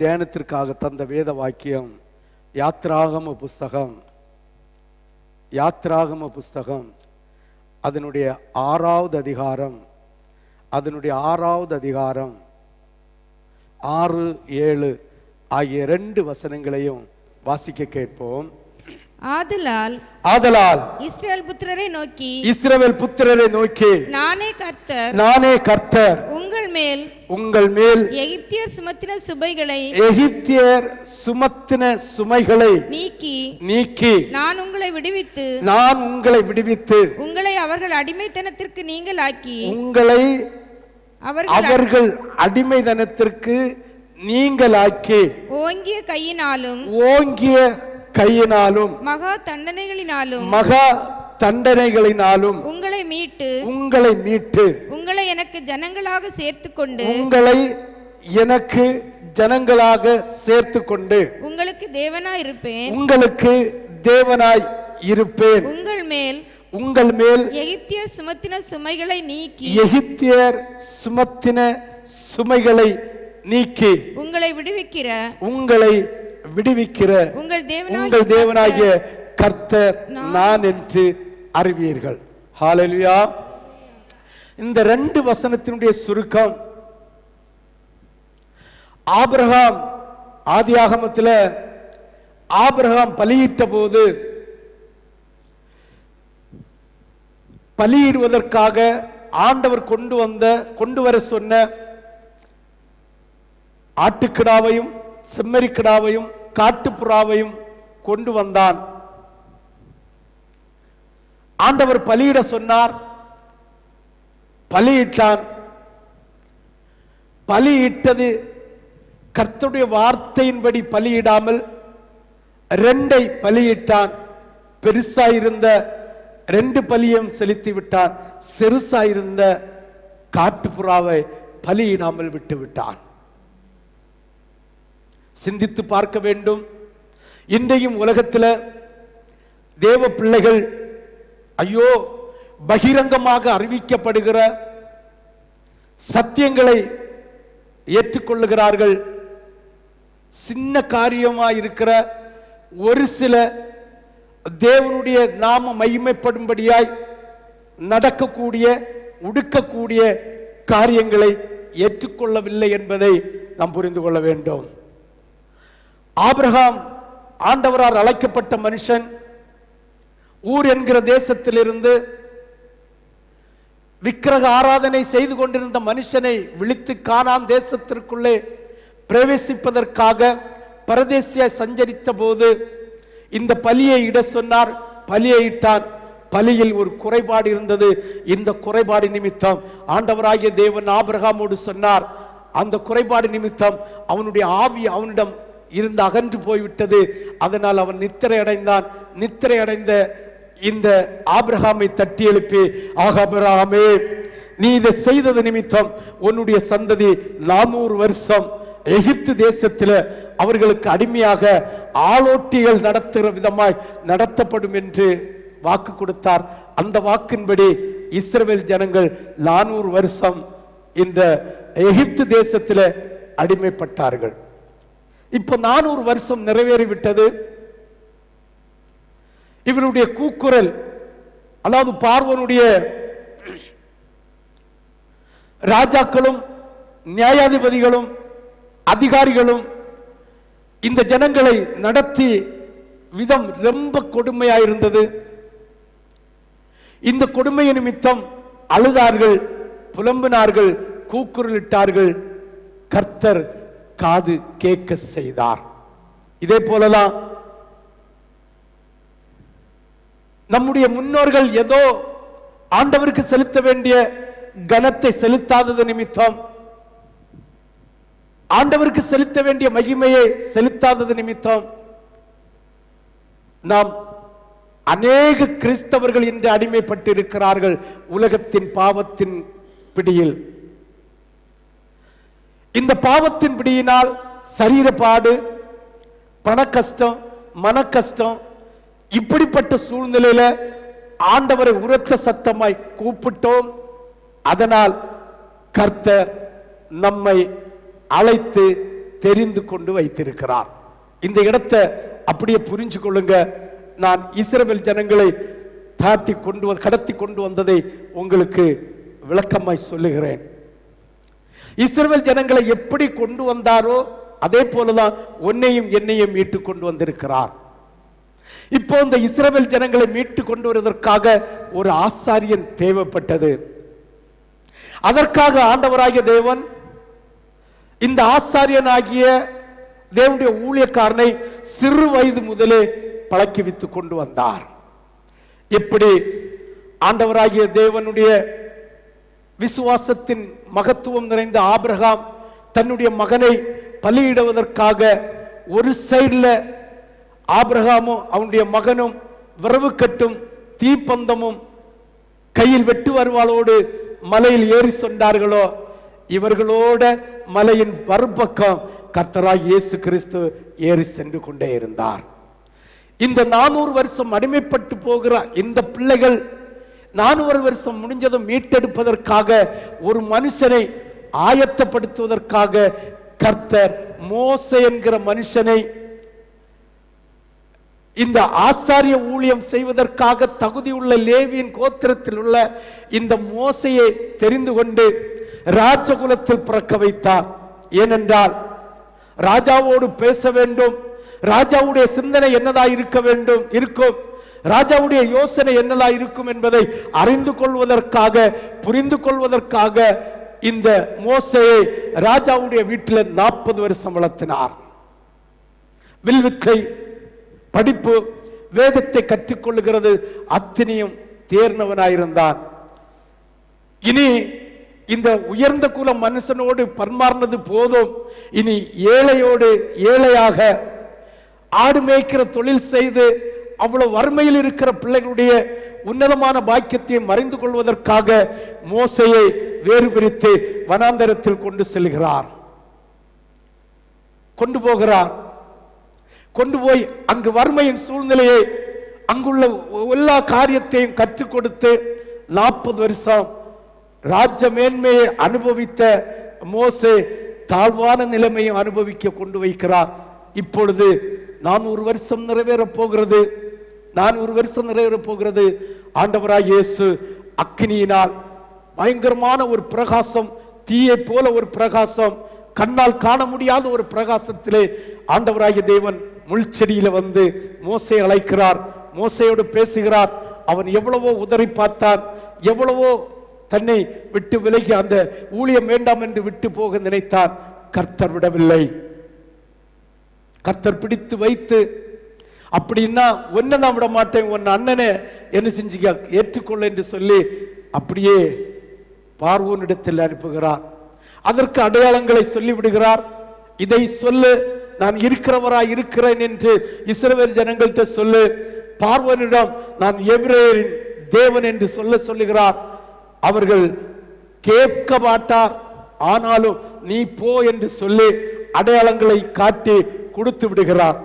தியானத்திற்காக தந்த வேத வாக்கியம் யாத்ராகம புஸ்தகம் அதனுடைய ஆறாவது அதிகாரம் 6-7 ஆகிய 2 வசனங்களையும் வாசிக்க கேட்போம். ஆதலால் இஸ்ரவேல் புத்திரரை நோக்கி நானே கர்த்தர் உங்கள் மேல் எகிப்தியர் சுமத்தின சுமைகளை நீக்கி நான் உங்களை விடுவித்து உங்களை அவர்கள் அடிமைத்தனத்திற்கு நீங்களாக்கி ஓங்கிய கையினாலும் மகா தண்டனைகளினாலும் உங்களை மீட்டு உங்களை எனக்கு ஜனங்களாக சேர்த்துக்கொண்டு உங்களுக்கு தேவனாய் இருப்பேன். உங்கள் மேல் எகிப்தியர் சுமத்தின சுமைகளை நீக்கி உங்களை விடுவிக்கிற உங்கள் தேவனாகிய கர்த்தர் நான் என்று அறிவீர்கள். ஹல்லேலூயா. இந்த 2 வசனத்தினுடைய சுருக்கம், ஆபிரகாம் ஆதியாகமத்தில் ஆபிரகாம் பலியிட்ட போது பலியிடுவதற்காக ஆண்டவர் கொண்டு வர சொன்ன ஆட்டுக்கிடாவையும் செம்மறிக்கிடாவையும் காட்டுப்புறாவையும் கொண்டு வந்தான். ஆண்டவர் பலியிட சொன்னார், பலியிட்டான். பலியிட்டது கர்த்தருடைய வார்த்தையின்படி பலியிடாமல் 2 பலியிட்டான். பெருசாயிருந்த 2 பலியும் செலுத்தி விட்டான். சிறுசாயிருந்த காட்டுப்புறாவை பலியிடாமல் விட்டு விட்டான். சிந்தித்து பார்க்க வேண்டும். இன்றையும் உலகத்தில் தேவ பிள்ளைகள் ஐயோ பகிரங்கமாக அறிவிக்கப்படுகிற சத்தியங்களை ஏற்றுக்கொள்ளுகிறார்கள். சின்ன காரியமாக இருக்கிற ஒரு சில தேவனுடைய நாம மகிமைப்படும்படியாய் நடக்கக்கூடிய உடுக்கக்கூடிய காரியங்களை ஏற்றுக்கொள்ளவில்லை என்பதை நாம் புரிந்து கொள்ள வேண்டும். ஆபிரகாம் ஆண்டவரால் அழைக்கப்பட்ட மனுஷன். ஊர் என்கிற தேசத்திலிருந்து விக்கிரக ஆராதனை செய்து கொண்டிருந்த மனுஷனை விழித்து கானான் தேசத்திற்குள்ளே பிரவேசிப்பதற்காக பரதேசியாய் சஞ்சரித்த போது இந்த பலியை இட சொன்னார். பலியை இட்டான். பலியில் ஒரு குறைபாடு இருந்தது. இந்த குறைபாடு நிமித்தம் ஆண்டவராகிய தேவன் ஆபிரகாமோடு சொன்னார். அந்த குறைபாடு நிமித்தம் அவனுடைய ஆவி அவனிடம் இருந்து அகன்று போய்விட்டது. அதனால் அவன் நித்திரை அடைந்தான். நித்திரை அடைந்த இந்த ஆபிரகாமை தட்டி எழுப்பி, ஆபிரகாமே, நீ இதை செய்தது நிமித்தம் உன்னுடைய சந்ததி 400 வருஷம் எகிப்து தேசத்தில் அவர்களுக்கு அடிமையாக ஆளோட்டிகள் நடத்துகிற விதமாய் நடத்தப்படும் என்று வாக்கு கொடுத்தார். அந்த வாக்கின்படி இஸ்ரவேல் ஜனங்கள் 400 வருஷம் இந்த எகிப்து தேசத்தில் அடிமைப்பட்டார்கள். இப்ப 400 வருஷம் நிறைவேறிவிட்டது. இவருடைய கூக்குரல், அதாவது பார்வோனுடைய ராஜாக்களும் நியாயாதிபதிகளும் அதிகாரிகளும் இந்த ஜனங்களை நடத்தி விதம் ரொம்ப கொடுமையாயிருந்தது. இந்த கொடுமை நிமித்தம் அழுதார்கள், புலம்பினார்கள், கூக்குரலிட்டார்கள். கர்த்தர் காது கேட்க செய்தார். இதே போலலாம் நம்முடைய முன்னோர்கள் ஏதோ ஆண்டவருக்கு செலுத்த வேண்டிய கனத்தை செலுத்தாதது நிமித்தம், ஆண்டவருக்கு செலுத்த வேண்டிய மகிமையை செலுத்தாதது நிமித்தம் நாம் அநேக கிறிஸ்தவர்கள் இன்று அடிமைப்பட்டு இருக்கிறார்கள் உலகத்தின் பாவத்தின் பிடியில். இந்த பாவத்தின் பிடியினால் சரீரப்பாடு, பண கஷ்டம், மன கஷ்டம், இப்படிப்பட்ட சூழ்நிலையில ஆண்டவரை உரத்த சத்தமாய் கூப்பிட்டோம். அதனால் கர்த்தர் நம்மை அழைத்து தெரிந்து கொண்டு வைத்திருக்கிறார். இந்த இடத்தை அப்படியே புரிஞ்சு கொள்ளுங்க. நான் இஸ்ரவேல் ஜனங்களை கடத்தி கொண்டு வந்ததை உங்களுக்கு விளக்கமாய் சொல்லுகிறேன். இஸ்ரவேல் ஜனங்களை எப்படி கொண்டு வந்தாரோ அதே போலதான் உன்னையும் என்னையும் மீட்டு கொண்டு வந்திருக்கிறார். இப்போ இந்த இஸ்ரவேல் ஜனங்களை மீட்டு கொண்டு வருவதற்காக ஒரு ஆசாரியன் தேவைப்பட்டது. அதற்காக ஆண்டவராகிய தேவன் இந்த ஆசாரியனாகிய தேவனுடைய ஊழியக்காரனை சிறு வயது முதலே பழக்கிவித்து கொண்டு வந்தார். எப்படி ஆண்டவராகிய தேவனுடைய விசுவாசத்தின் மகத்துவம் நிறைந்த ஆபிரகாம் தன்னுடைய மகனை பலியிடுவதற்காக ஒரு சைடுல ஆபிரகாமும் அவனுடைய மகனும் விரவு கட்டும் தீப்பந்தமும் கையில் வெட்டு வருவாளோடு மலையில் ஏறி சொன்னார்களோ, இவர்களோட மலையின் மறுபக்கம் கர்த்தராகிய இயேசு கிறிஸ்து ஏறி சென்று கொண்டே இருந்தார். இந்த 400 வருஷம் அடிமைப்பட்டு போகிற இந்த பிள்ளைகள் 400 வருஷம் முடிஞ்சதும் மீட்டெடுப்பதற்காக ஒரு மனுஷனை ஆயத்தப்படுத்துவதற்காக கர்த்தர் மோசே என்கிற மனுஷனை இந்த ஆசாரிய ஊழியம் செய்வதற்காக தகுதியுள்ள லேவியின் கோத்திரத்தில் உள்ள இந்த மோசையை தெரிந்து கொண்டு ராஜகுலத்தில் பிறக்க வைத்தார். ஏனென்றால் ராஜாவோடு பேச வேண்டும், ராஜாவுடைய சிந்தனை என்னதா இருக்க வேண்டும் இருக்கும், ராஜாவுடைய யோசனை என்னதா இருக்கும் என்பதை அறிந்து கொள்வதற்காக புரிந்து கொள்வதற்காக இந்த மோசையை ராஜாவுடைய வீட்டில் 40 வருஷம் வளர்த்தினார். வில்வித்தை படிப்பு வேதத்தை கற்றுக்கொள்ளுகிறது அத்தனையும் தேர்ந்தவனாயிருந்தான். இனி இந்த உயர்ந்த குல மனுஷனோடு பரிமாறினது போதும், இனி ஏழையோடு ஏழையாக ஆடு மேய்க்கிற தொழில் செய்து அவ்வளவு வறுமையில் இருக்கிற பிள்ளைகளுடைய உன்னதமான பாக்கியத்தை மறைந்து கொள்வதற்காக மோசையை வேறு பிரித்து வனாந்தரத்தில் கொண்டு செல்கிறார், கொண்டு போகிறார். கொண்டு போய் அங்கு வறுமையின் சூழ்நிலையை அங்குள்ள எல்லா காரியத்தையும் கற்றுக் கொடுத்து 40 வருஷம் ராஜ்ய மேன்மையை அனுபவித்த மோசே தாழ்வான நிலைமையை அனுபவிக்க கொண்டு வைக்கிறார். இப்பொழுது 400 வருஷம் நிறைவேறப் போகிறது. 400 வருஷம் நிறைவேறப் போகிறது. ஆண்டவராய் இயேசு அக்கினியினால் பயங்கரமான ஒரு பிரகாசம், தீயை போல ஒரு பிரகாசம், கண்ணால் காண முடியாத ஒரு பிரகாசத்திலே ஆண்டவராகிய தேவன் முள்செடியில வந்து மோசே அழைக்கிறார், மோசையோடு பேசுகிறார். அவன் எவ்வளவோ உதறி பார்த்தான், எவ்வளவோ தன்னை விட்டு விலகி அந்த ஊழியம் வேண்டாம் என்று விட்டு போக நினைத்தான். கர்த்தர் விடவில்லை. கர்த்தர் பிடித்து வைத்து, அப்படின்னா ஒன்ன நான் விட மாட்டேன், உன் அண்ணனை என்ன செஞ்சுக்க ஏற்றுக்கொள்ள என்று சொல்லி அப்படியே பார்வோனிடத்தில் அனுப்புகிறார். அதற்கு அடையாளங்களை சொல்லிவிடுகிறார். இதை சொல்லு, நான் இருக்கிறவராய் இருக்கிறேன் என்று இஸ்ரவேல் ஜனங்கள்கிட்ட சொல்லு. பார்வோனிடம் நான் எபிரேயரின் தேவன் என்று சொல்லுகிறார். அவர்கள் கேட்க மாட்டார். ஆனாலும் நீ போ என்று சொல்லி அடையாளங்களை காட்டி கொடுத்து விடுகிறார்.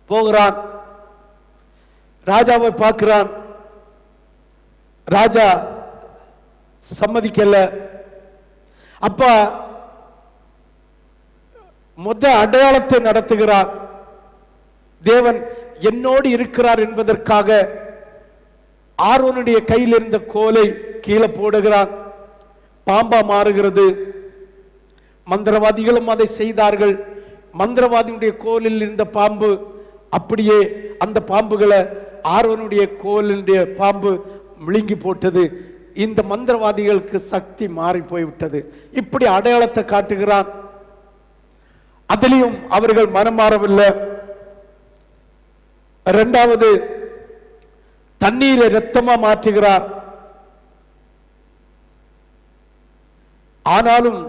போகிறான், ராஜாவை பார்க்கிறான். ராஜா சம்மதிக்கல. அப்ப அடையாளத்தை நடத்துகிறார். தேவன் என்னோடு இருக்கிறார் என்பதற்காக ஆரோனுடைய கையில் இருந்த கோலை கீழே போடுகிறான். பாம்பா மாறுகிறது. மந்திரவாதிகளும் அதை செய்தார்கள். மந்திரவாதியுடைய கோலில் இருந்த பாம்பு அப்படியே அந்த பாம்புகளை ஆரோனுடைய கோலினுடைய பாம்பு விழுங்கி போட்டது. இந்த மந்திரவாதிகளுக்கு சக்தி மாறி போய்விட்டது. இப்படி அடையாளத்தை காட்டுகிறான். அதிலையும் அவர்கள் மனம் மாறவில்லை. இரண்டாவது தண்ணீரை இரத்தமா மாற்றுகிறார். ஆனாலும்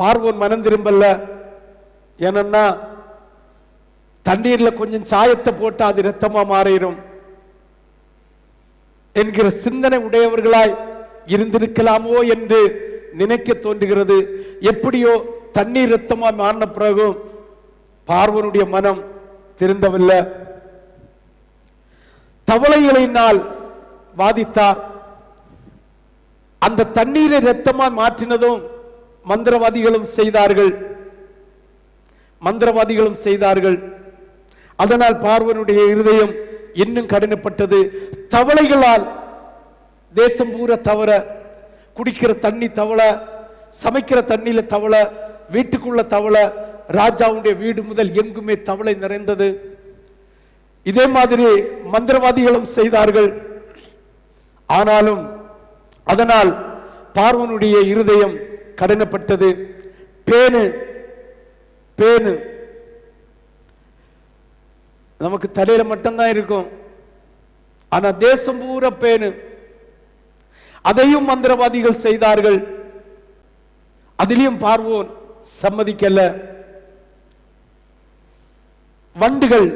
பார்வோன் மனம் திரும்பல. ஏன்னா தண்ணீர்ல கொஞ்சம் சாயத்தை போட்டா அது இரத்தமா மாறிடும் என்கிற சிந்தனை உடையவர்களாய் இருந்திருக்கலாமோ என்று நினைக்க தோன்றுகிறது. எப்படியோ தண்ணீர் இரத்தமா மாறின பிறகும் பார்வோனுடைய மனம் திருந்தவில்லை. தவளைகளினால் வாதித்தார். அந்த தண்ணீரை இரத்தமா மாற்றினதும் மந்திரவாதிகளும் செய்தார்கள். மந்திரவாதிகளும் செய்தார்கள். அதனால் பார்வோனுடைய இருதயம் இன்னும் கடினப்பட்டது. தவளைகளால் தேசம் பூரா தவற, குடிக்கிற தண்ணி தவள, சமைக்கிற தண்ணியில தவள, வீட்டுக்குள்ள தவள, ராஜாவுடைய வீடு முதல் எங்குமே தவளை நிறைந்தது. இதே மாதிரி மந்திரவாதிகளும் செய்தார்கள். ஆனாலும் அதனால் பார்வோனுடைய இருதயம் கடினப்பட்டது. பேனு பேனு நமக்கு தலையில மட்டும்தான் இருக்கும், ஆனா தேசம் பூரா பேனு. அதையும் மந்திரவாதிகள் செய்தார்கள். அதிலையும் பார்வோன் சம்மதிக்கல. வண்டுகள்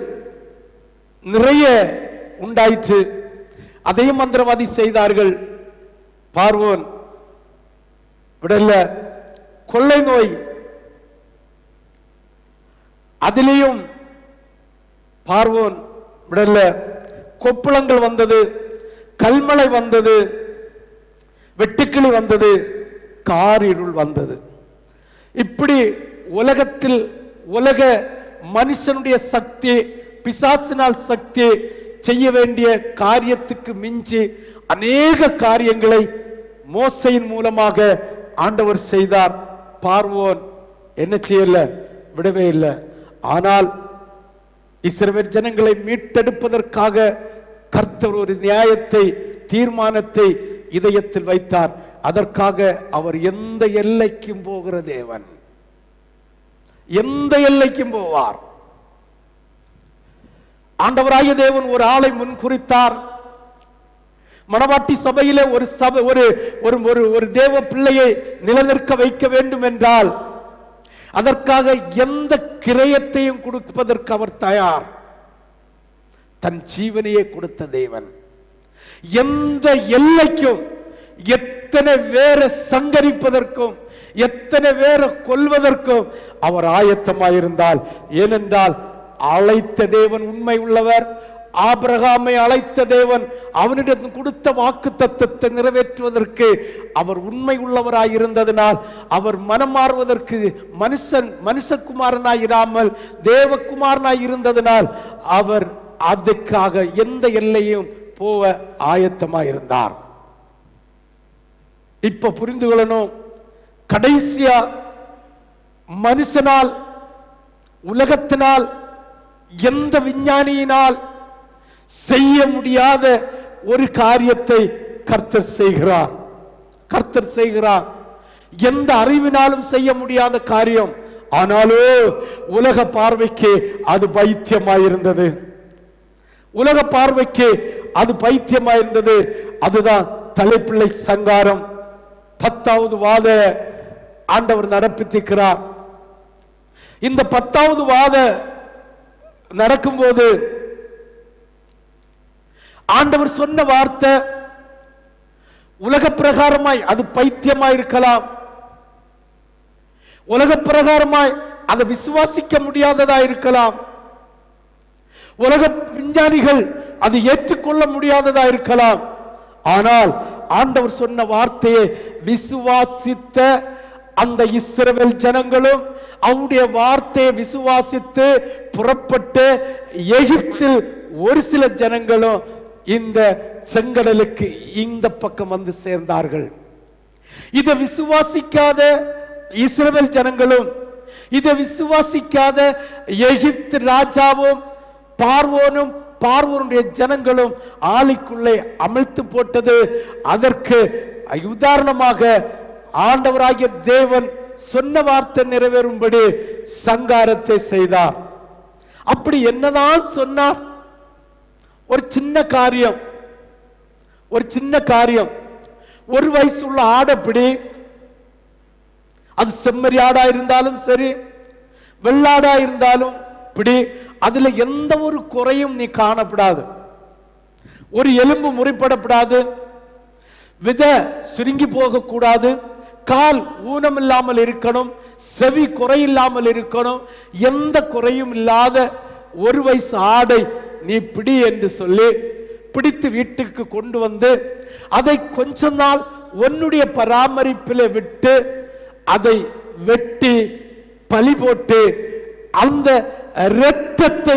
நிறைய உண்டாயிற்று. அதையும் மந்திரவாதி செய்தார்கள். பார்வோன் விடல. கொள்ளை நோய், அதிலேயும் பார்வோன் விடல. கொப்புளங்கள் வந்தது, கல்மழை வந்தது, வெட்டுக்கிளி வந்தது, காரிருள் வந்தது. இப்படி உலகத்தில் உலக மனுஷனுடைய சக்தி, பிசாசினால் சக்தி, செய்ய வேண்டிய காரியத்துக்கு மிஞ்சி அநேக காரியங்களை மோசையின் மூலமாக ஆண்டவர் செய்தார். பார்வோன் என்ன செய்யல? விடவே இல்லை. ஆனால் இஸ்ரவேல் ஜனங்களை மீட்டெடுப்பதற்காக கர்த்தர் ஒரு நியாயத்தை, தீர்மானத்தை இதயத்தில் வைத்தார். அதற்காக அவர் எந்த எல்லைக்கும் போகிற தேவன், எந்த எல்லைக்கும் போவார். ஆண்டவராகிய தேவன் ஒரு ஆளை முன்குறித்தார். மணவாட்டி சபையிலே ஒரு சபை, ஒரு தேவ பிள்ளையை நிலநிற்க வைக்க வேண்டும் என்றால் அதற்காக எந்த கிரயத்தையும் கொடுப்பதற்கு அவர் தயார். தன் ஜீவனையே கொடுத்த தேவன் எந்த எல்லைக்கும், எத்தனை பேரை சங்கரிப்பதற்கும், எத்தனை பேரை கொல்வதற்கும் அவர் ஆயத்தமாயிருந்தால். ஏனென்றால் அழைத்த தேவன் உண்மை உள்ளவர். ஆபிரகாமை அழைத்த தேவன் அவனிடம் கொடுத்த வாக்கு தத்தத்தை நிறைவேற்றுவதற்கு அவர் உண்மை உள்ளவராயிருந்ததினால், அவர் மனம் மாறுவதற்கு மனுஷகுமாரனாய் இராமல் தேவகுமாரனாய் இருந்ததினால் அவர் அதுக்காக எந்த எல்லையும் போக ஆயத்தமாயிருந்தார். இப்ப புரிந்து கொள்ளணும், கடைசியா மனுஷனால், உலகத்தினால், எந்த விஞ்ஞானியினால் செய்ய முடியாத ஒரு காரியத்தை கர்த்தர் செய்கிறார். கர்த்தர் செய்கிறார். எந்த அறிவினாலும் செய்ய முடியாத காரியம். ஆனாலோ உலக பார்வைக்கு அது பைத்தியமாயிருந்தது. உலக பார்வைக்கு அது பைத்தியமாயிருந்தது. அதுதான் தலைப்பிள்ளை சங்காரம். 10வது வாத ஆண்டவர் நடப்பித்திருக்கிறார். இந்த 10வது வாத நடக்கும்போது ஆண்டவர் சொன்ன வார்த்தை உலக பிரகாரமாய் அது பைத்தியமாய் இருக்கலாம். உலக பிரகாரமாய் அதை விசுவாசிக்க முடியாததா இருக்கலாம். உலக விஞ்ஞானிகள் அதை ஏற்றுக்கொள்ள முடியாததா இருக்கலாம். ஆனால் ஆண்டவர் சொன்ன வார்த்தையை விசுவாசித்த அந்த இஸ்ரவேல் ஜனங்களும் அவருடைய வார்த்தையை விசுவாசித்து புறப்பட்டு எகிப்தில் ஒரு சில ஜனங்களும் இந்த செங்கடலுக்கு இந்த பக்கம் வந்து சேர்ந்தார்கள். இதை விசுவாசிக்காத இஸ்ரவேல் ஜனங்களும், இதை விசுவாசிக்காத எகிப்து ராஜாவும் பார்வோனும் பார்வோனுடைய ஜனங்களும் ஆலைக்குள்ளே அமிழ்த்து போட்டது. அதற்கு உதாரணமாக ஆண்டவராகிய தேவன் சொன்ன வார்த்தை நிறைவேறும்படி சங்காரத்தை செய்தார். அப்படி என்னதான் சொன்னார்? ஒரு சின்ன காரியம், ஒரு சின்ன காரியம். ஒரு வயசுள்ள ஆடப்பிடி, அது செம்மறி ஆடா இருந்தாலும் சரி, வெள்ளாடா இருந்தாலும் பிடி, அதுல எந்த ஒரு குறையும் நீ காணப்படாது. ஒரு எலும்பு முறைப்படப்படாது, வித சுருங்கி போக கூடாது, கால் ஊனம் இல்லாமல் இருக்கணும், செவி குறையில்லாமல் இருக்கணும். எந்த குறையும் இல்லாத ஒரு வயசு ஆடை நீ பிடி என்று சொல்லி பிடித்து வீட்டுக்கு கொண்டு வந்து அதை கொஞ்ச நாள் உன்னுடைய பராமரிப்பில் விட்டு அதை வெட்டி பலி போட்டு அந்த இரத்தத்தை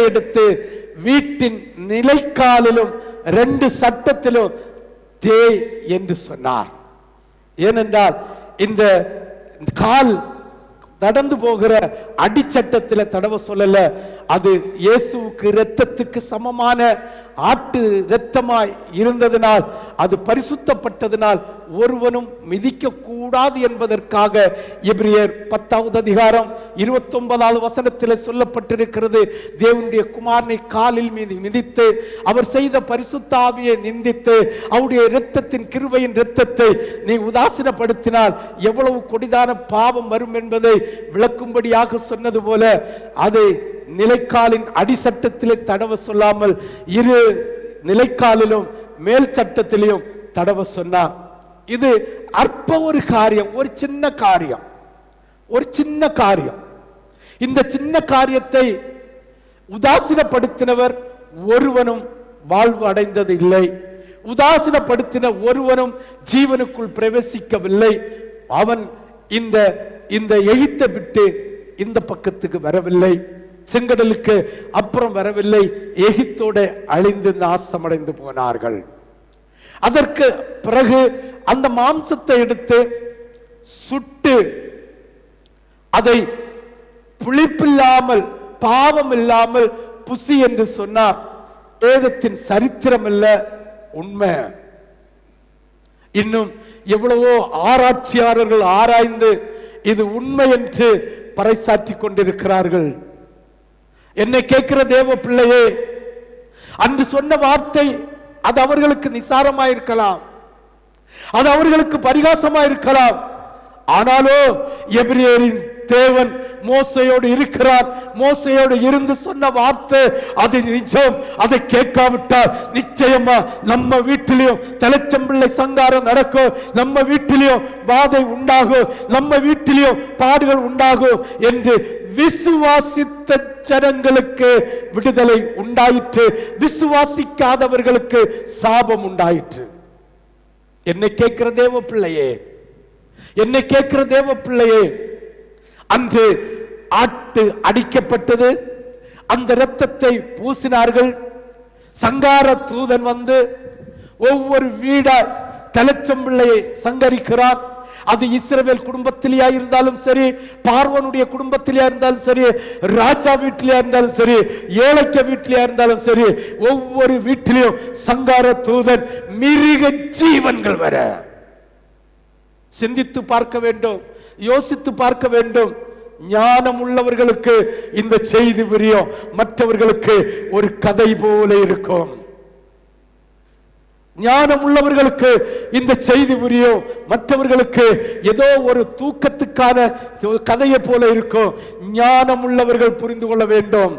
எடுத்து வீட்டின் நிலைக்காலிலும் 2 சட்டத்திலும் தேய் என்று சொன்னார். ஏனென்றால் இந்த கால் நடந்து போகிற அடிச்சட்டத்தில் தடவ சொல்லல, அது இயேசுவுக்கு இரத்தத்துக்கு சமமான ஆட்டு இரத்தமாய் இருந்ததினால், அது பரிசுத்தப்பட்டதினால் ஒருவனும் மிதிக்க கூடாது என்பதற்காக எபிரியர் 10வது அதிகாரம் 29வது வசனத்தில் சொல்லப்பட்டிருக்கிறது. தேவனுடைய குமாரனை காலில் மீது மிதித்து அவர் செய்த பரிசுத்த ஆவியை நிந்தித்து அவருடைய இரத்தத்தின் கிருபையின் இரத்தத்தை நீ உதாசீனப்படுத்தினால் எவ்வளவு கொடிதான பாவம் வரும் என்பதை விளக்கும்படியாக சொன்னது போல, அதை நிலைக்காலின் அடிசட்டத்திலே தடவ சொல்லாமல் 2 நிலைக்காலிலும் மேல் சட்டத்திலையும் தடவ சொன்னார். இது அற்ப ஒரு காரியம், ஒரு சின்ன காரியம். இந்த சின்ன காரியத்தை உதாசீனப்படுத்தினவர் ஒருவனும் வாழ்வு அடைந்தது இல்லை. உதாசீனப்படுத்தின ஒருவனும் ஜீவனுக்குள் பிரவேசிக்கவில்லை. அவன் இந்த எகிப்தை விட்டு இந்த பக்கத்துக்கு வரவில்லை, செங்கடலுக்கு அப்புறம் வரவில்லை, எகிப்தோட அழிந்து நாசமடைந்து போனார்கள். அதற்கு பிறகு அந்த மாம்சத்தை எடுத்து சுட்டு அதை புளிப்பில்லாமல் பாவம் இல்லாமல் புசி என்று சொன்னார். வேதத்தின் சரித்திரம் இல்ல, உண்மை. இன்னும் எவ்வளவோ ஆராய்ச்சியாளர்கள் ஆராய்ந்து இது உண்மை என்று பறைசாற்றி கொண்டிருக்கிறார்கள். என்னை கேட்கிற தேவ பிள்ளையே, அன்று சொன்ன வார்த்தை அது அவர்களுக்கு நிசாரமாயிருக்கலாம், அது அவர்களுக்கு பரிகாசமாயிருக்கலாம். ஆனாலோ எபிரேயரின் தேவன் மோசையோடு இருக்கிறார். மோசையோடு இருந்து சொன்ன வார்த்தை அது நிஜம். அதை கேட்காவிட்டால் நிச்சயமா நம்ம வீட்டிலையும் தலைச்சம்பிள்ளை சங்காரம் நடக்கும், நம்ம வீட்டிலையும் வாதை உண்டாகும், நம்ம வீட்டிலையும் பாடுகள் உண்டாகும் என்று விசுவாசித்த ஜனங்களுக்கு விடுதலை உண்டாயிற்று, விசுவாசிக்காதவர்களுக்கு சாபம் உண்டாயிற்று. என்னை கேட்கிற தேவ பிள்ளையே, அன்று ஆட்டு அடிக்கப்பட்டது, அந்த இரத்தத்தை பூசினார்கள். சங்கார தூதன் வந்து ஒவ்வொரு வீடா தலைச்சம்பிள்ளையை சங்கரிக்கிறார். அது இஸ்ரவேல் குடும்பத்திலேயா இருந்தாலும் சரி, பார்வோனுடைய குடும்பத்திலேயா இருந்தாலும் சரி, ராஜா வீட்டிலேயா இருந்தாலும் சரி, ஏழைக்க வீட்டிலேயா இருந்தாலும் சரி, ஒவ்வொரு வீட்டிலையும் சங்கார தூதன் மிருக ஜீவன்கள் வர சிந்தித்து பார்க்க வேண்டும், யோசித்து பார்க்க வேண்டும். ஞானம் உள்ளவர்களுக்கு இந்த செய்தி புரியும், மற்றவர்களுக்கு ஒரு கதை போல இருக்கும். ஞானம் உள்ளவர்களுக்கு இந்த செய்தி புரியும், மற்றவர்களுக்கு ஏதோ ஒரு தூக்கத்துக்கான கதையை போல இருக்கும். ஞானம் உள்ளவர்கள் புரிந்து கொள்ள வேண்டும்.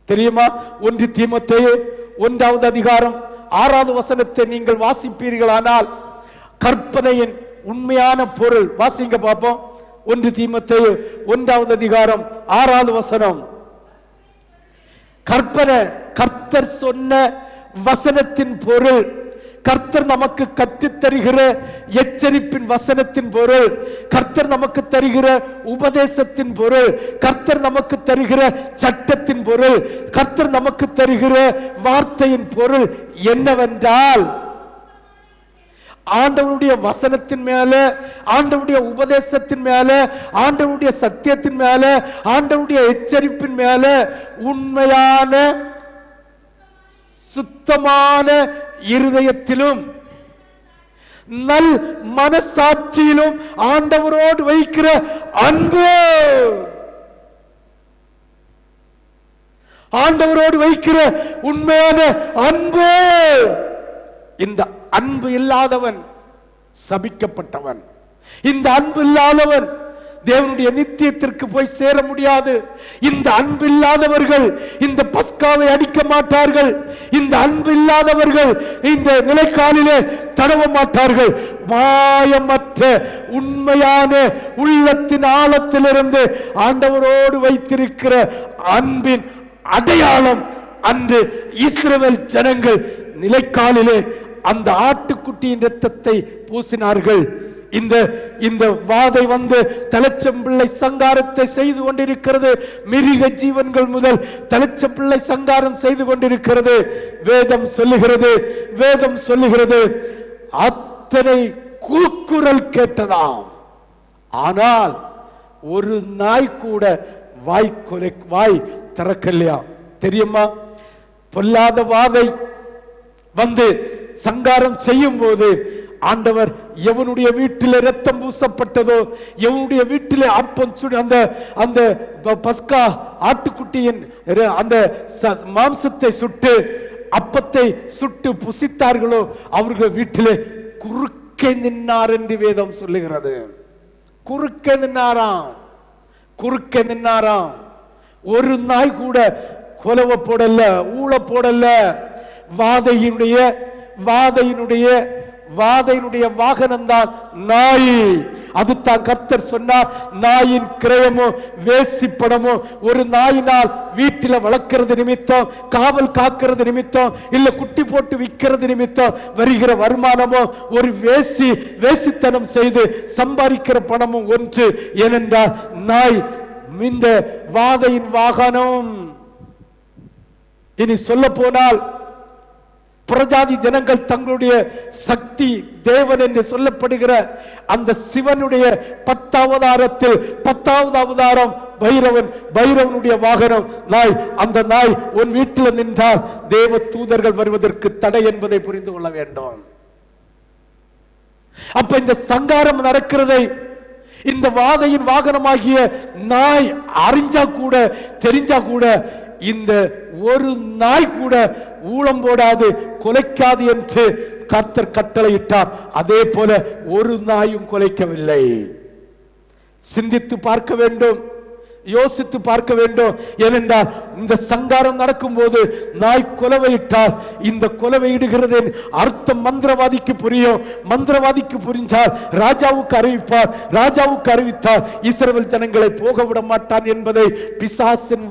தெரியுமா, 1 தீமோத்தேயு 1வது அதிகாரம் 6வது வசனத்தை நீங்கள் வாசிப்பீர்களானால் கற்பனையின் உண்மையான பொருள் வாசிங்க பார்ப்போம். 1 தீமோத்தேயு 1வது அதிகாரம் 6வது வசனம். கற்பனை, கர்த்தர் சொன்ன வசனத்தின் பொருள், கர்த்தர் நமக்கு கற்றுத் தருகிற எச்சரிப்பின் வசனத்தின் பொருள், கர்த்தர் நமக்கு தருகிற உபதேசத்தின் பொருள், கர்த்தர் நமக்கு தருகிற சட்டத்தின் பொருள், கர்த்தர் நமக்கு தருகிற வார்த்தையின் பொருள் என்னவென்றால், ஆண்டவருடைய வசனத்தின் மேல, ஆண்டவருடைய உபதேசத்தின் மேல, ஆண்டவருடைய சத்தியத்தின் மேல, ஆண்டவருடைய எச்சரிப்பின் மேல உண்மையான சுத்தமான இருதயத்திலும் நல் மனசாட்சியிலும் ஆண்டவரோடு வைக்கிற அன்பு, ஆண்டவரோடு வைக்கிற உண்மையான அன்பு. இந்த அன்பு இல்லாதவன் சபிக்கப்பட்டவன். இந்த அன்பு இல்லாதவன் தேவனுடைய நித்தியத்திற்கு போய் சேர முடியாது. இந்த அன்பு இல்லாதவர்கள் இந்த பஸ்காவை அடிக்க மாட்டார்கள். இந்த அன்பு இல்லாதவர்கள் இந்த நிலைக்காலிலே தடவ மாட்டார்கள். மாயமற்ற உண்மையான உள்ளத்தின் ஆழத்திலிருந்து ஆண்டவரோடு வைத்திருக்கிற அன்பின் அடையாளம் அன்று இஸ்ரவேல் ஜனங்கள் நிலைக்காலிலே அந்த ஆட்டுக்குட்டியின் இரத்தத்தை பூசினார்கள். இந்த இந்த வாதை வந்து தலைச்சம்பிள்ளை சங்காரத்தை செய்து கொண்டிருக்கிறது. மிருக ஜீவன்கள் முதல் தலைச்சம்பிள்ளை சங்காரம் செய்து கொண்டிருக்கிறது. வேதம் சொல்லுகிறது அத்தனை கூக்குரல் கேட்டதாம். ஆனால் ஒரு நாய் கூட வாய் திறக்கலையா தெரியுமா? பொல்லாத வாதை வந்து சங்காரம் செய்யும் போது ஆண்டவர் எவனுடைய வீட்டில் ரத்தம் பூசப்பட்டதோ, எவனுடைய வீட்டில் அப்பம் அந்த அந்த பஸ்கா ஆட்டுக்குட்டியின் அந்த மாம்சத்தை சுட்டு அப்பத்தை சுட்டு புசித்தார்களோ அவர்கள் வீட்டிலே குறுக்கே நின்னார் என்று வேதம் சொல்லுகிறது. குறுக்கே நின்னாராம். ஒரு நாய் கூட கொலவ போடல, ஊழ போடல. வாதையினுடைய வாகனம் தான் நாய். அதுதான் கர்த்தர் சொன்னார், நாயின் கிரயமோ வேசிப்படமோ ஒரு நாயினால் வீட்டில் வளர்க்கிறது நிமித்தம், காவல் காக்கிறது நிமித்தம், இல்ல குட்டி போட்டு விற்கிறது நிமித்தம் வருகிற வருமானமோ ஒரு வேசித்தனம் செய்து சம்பாதிக்கிற பணமும் ஒன்று. ஏனென்றால் நாய் இந்த வாதையின் வாகனம். இனி சொல்ல போனால் புறஜாதி ஜனங்கள் தங்களுடைய சக்தி தேவன் என்று சொல்லப்படுகிற அந்த சிவனுடைய 10வது அவதாரம் பைரவனுடைய வாகனம் நாய். அந்த நாய் உன் வீட்டில் நின்றால் தேவ தூதர்கள் வருவதற்கு தடை என்பதை புரிந்து கொள்ள வேண்டும். அப்ப இந்த சங்காரம் நடக்கிறதை இந்த வாதையின் வாகனமாகிய நாய் அறிஞ்சா கூட தெரிஞ்சா கூட இந்த ஒரு நாய் கூட ஊளம் போடாது, கொலைக்காது என்று கர்த்தர் கட்டளையிட்டார். அதே போல ஒரு நாயும் கொலைக்கவில்லை. சிந்தித்து பார்க்க வேண்டும், யோசித்து பார்க்க வேண்டும். ஏனென்றால் இந்த சங்காரம் நடக்கும் போது நாய் கொலவையிட்டால் இந்த கொலவையிடுகிறதின் அர்த்தம் மந்திரவாதிக்கு புரியும். மந்திரவாதிக்கு புரிஞ்சால் ராஜாவுக்கு அறிவிப்பார். ராஜாவுக்கு அறிவித்தால் இஸ்ரவேல் ஜனங்களை போக விட மாட்டான் என்பதை பிசாசின்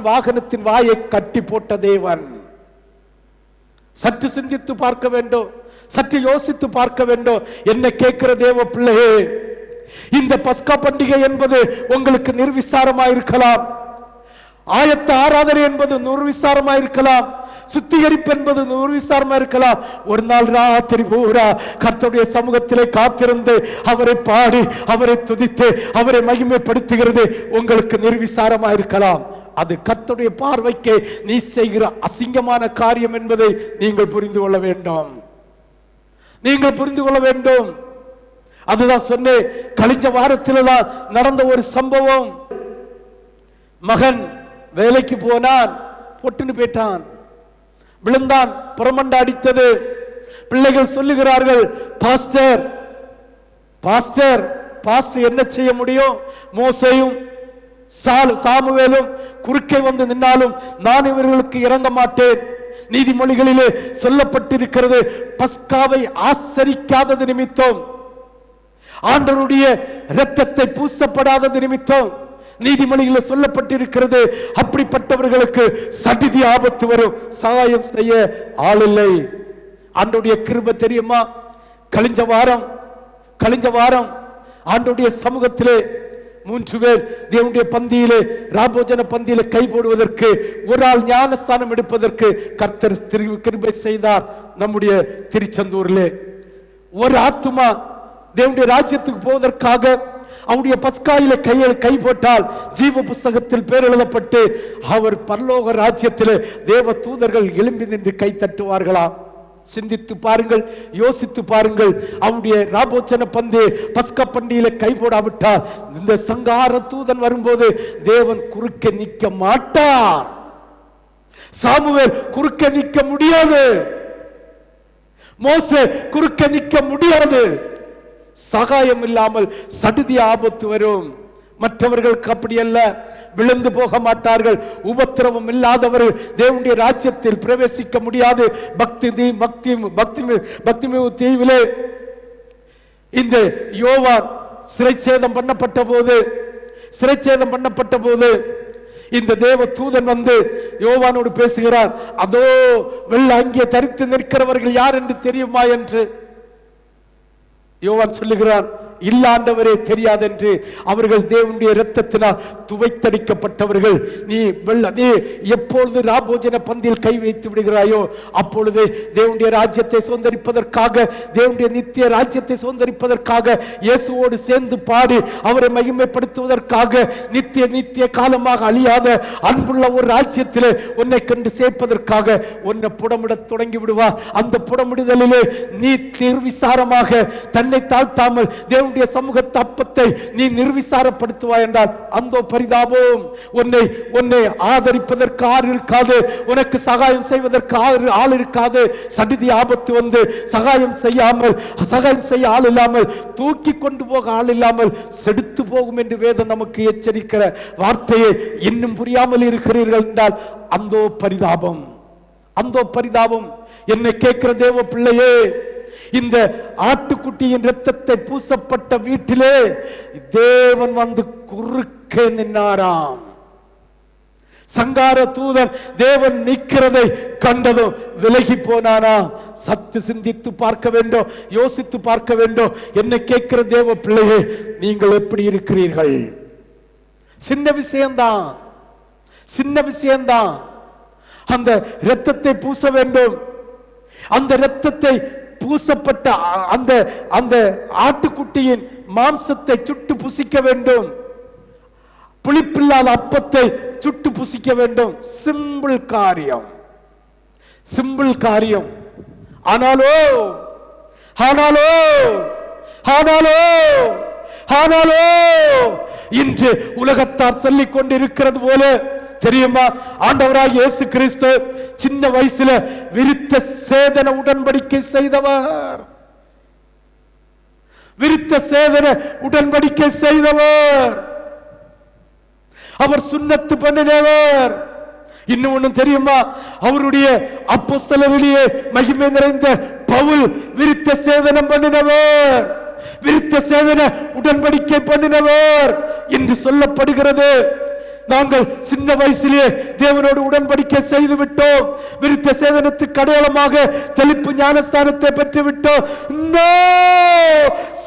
வாகனத்தின் வாயை கட்டி போட்ட தேவன். சற்று சிந்தித்து பார்க்க வேண்டும், சற்று யோசித்து பார்க்க வேண்டும். என்ன கேட்கிற தேவ பிள்ளையே, இந்த பஸ்கா பண்டிகை என்பது உங்களுக்கு நிர்விசாரமாயிருக்கலாம். ஆயத்த ஆராதனை என்பது நிர்விசாரமாயிருக்கலாம். சுத்திகரிப்பு என்பது நிர்விசாரமாயிருக்கலாம். ஒரு நாள் ராத்திரி பூரா கர்த்தருடைய சமூகத்திலே காத்திருந்து அவரை பாடி அவரை துதித்து அவரை மகிமைப்படுத்துகிறது உங்களுக்கு நிர்விசாரமாயிருக்கலாம். அது கர்த்தருடைய பார்வைக்கு நீ செய்கிற அசிங்கமான காரியம் என்பதை நீங்கள் புரிந்து கொள்ள வேண்டும். அதுதான் சொன்னேன். கழிஞ்ச வாரத்தில் தான் நடந்த ஒரு சம்பவம். மகன் வேலைக்கு போனான், பொட்டுன்னு போயிட்டான், விழுந்தான், புறமண்ட அடித்தது. பிள்ளைகள் சொல்லுகிறார்கள், பாஸ்டர் என்ன செய்ய முடியும்? மோசேயும் சாமுவேலும் குறுக்கே வந்து நின்னாலும் நான் இவர்களுக்கு இறங்க மாட்டேன். நீதிமொழிகளிலே சொல்லப்பட்டிருக்கிறது, பஸ்காவை ஆசரிக்காதது நிமித்தம், ஆண்டவருடைய இரத்தத்தை பூசப்படாதது நிமித்தம் நீதிமொழிகளில் சொல்லப்பட்டிருக்கிறது. அப்படிப்பட்டவர்களுக்கு சடிதி ஆபத்து வரும், சகாயம் செய்ய ஆள் இல்லை. ஆண்டவருடைய கிருபை தெரியுமா? கழிஞ்ச வாரம் ஆண்டவருடைய சமூகத்திலே 3 பேர் தேவனுடைய பந்தியிலே, ராபோஜன பந்தியிலே கை போடுவதற்கு, ஒரு ஆள் ஞானஸ்தானம் எடுப்பதற்கு கர்த்தர் கிருபை செய்தார். நம்முடைய திருச்செந்தூரிலே ஒரு ஆத்துமா தேவனுடைய ராஜ்யத்துக்கு போவதற்காக அவருடைய பஸ்காயில கை போட்டால் ஜீவ புஸ்தகத்தில் பேர் எழுதப்பட்டு அவர் பரலோக ராஜ்யத்தில் தேவ தூதர்கள் எழும்பி நின்று கை தட்டுவார்களாம். சிந்தித்து பாருங்கள், யோசித்து பாருங்கள். அவருடைய ராபோச்சன பந்து பஸ்கா பண்டிகையில கை போடாவிட்டால் இந்த சங்கார தூதன் வரும்போது தேவன் குறுக்க நிற்க மாட்டார். சாமுவேல் குறுக்க நிற்க முடியாது, மோசே குறுக்க நிற்க முடியாது. சகாயம் இல்லாமல் சடுதி ஆபத்து வரும். மற்றவர்களுக்கு அப்படி அல்ல, விழுந்து போக மாட்டார்கள். உபத்திரவம் இல்லாதவர் தேவனுடைய ராஜ்யத்தில் பிரவேசிக்க முடியாது. பக்தி தீவிலே இந்த யோவான் சிறைச்சேதம் பண்ணப்பட்ட போது இந்த தேவ தூதன் வந்து யோவானோடு பேசுகிறார். அதோ வெள்ள அங்கே தரித்து நிற்கிறவர்கள் யார் என்று தெரியுமா என்று. யோவான் சொல்லுகிறான், இல்லாண்டவரே தெரியாதென்று. அவர்கள் தேவனுடைய இரத்தத்தினால் துவைத்தடிக்கப்பட்டவர்கள். நீ எப்பொழுது ராபோஜன பந்தியில் கை வைத்து விடுகிறாயோ அப்பொழுது தேவனுடைய ராஜ்யத்தை சுதந்தரிப்பதற்காக, தேவனுடைய நித்திய ராஜ்யத்தை சுதந்தரிப்பதற்காக, இயேசுவோடு சேர்ந்து பாடி அவரை மகிமைப்படுத்துவதற்காக, நித்திய நித்திய காலமாக அழியாத அன்புள்ள ஒரு ராஜ்யத்திலே உன்னை கண்டு சேர்ப்பதற்காக உன்னை புடமிட தொடங்கி விடுவா. அந்த புடமிடுதலிலே நீ நிர்விசாரமாக தன்னை தாழ்த்தாமல் தேவனுடைய சமூக தப்பத்தை நீ நிர்விசாரப்படுத்துவாய் என்றால் அந்த பரிதாபம். உன்னை ஆதரிப்பதற்கு ஆள் இருக்காது, உனக்கு சகாயம் செய்வதற்கு ஆள் இருக்காது. சடிதி ஆபத்து வந்து சகாயம் செய்ய ஆள் இல்லாமல், தூக்கி கொண்டு போக ஆள் இல்லாமல் செடுத்து போகும் என்று வேதம் நமக்கு எச்சரிக்கிற வார்த்தையை இன்னும் புரியாமல் இருக்கிறீர்கள் என்றால் அந்த பரிதாபம். என்னை கேட்கிற தேவ பிள்ளையே, இந்த ஆட்டுக்குட்டியின் இரத்தத்தை பூசப்பட்ட வீட்டிலே தேவன் வந்து குறுக்கே நின்னாராம். சங்கார தூதன் தேவன் நிற்கிறதை கண்டதும் விலகி போனானா? சத்து சிந்தித்து பார்க்க வேண்டும், யோசித்து பார்க்க வேண்டும். என்னை கேட்கிற தேவ பிள்ளையே, நீங்கள் எப்படி இருக்கிறீர்கள்? சின்ன விஷயம்தான். அந்த இரத்தத்தை பூச வேண்டும். அந்த இரத்தத்தை பூசப்பட்ட அந்த ஆட்டுக்குட்டியின் மாம்சத்தை சுட்டு புசிக்க வேண்டும். புளிப்பில்லாத அப்பத்தை சுட்டு புசிக்க வேண்டும். சிம்பிள் காரியம். ஆனாலோ இன்று உலகத்தார் சொல்லிக் கொண்டிருக்கிறது போல தெரியுமா, ஆண்டவராகிய இயேசு கிறிஸ்து சின்ன வயசுல விருத்த சேதன உடன்படிக்கை செய்தவர். அவர் சுன்னத்து பண்ணினவர். இன்னும் ஒண்ணும் தெரியுமா, அவருடைய அப்போஸ்தலரிலேயே மகிமை நிறைந்த பவுல் விருத்த சேதனம் பண்ணினவர், விருத்த சேதன உடன்படிக்கை பண்ணினவர் என்று சொல்லப்படுகிறது. நாங்கள் சின்ன வயசிலே தேவனோடு உடன்படிக்கை செய்து விட்டோம். விருத்த சேதனத்துக்கு அடையாளமாக தெளிப்பு ஞானஸ்தானத்தை பெற்று விட்டோம்.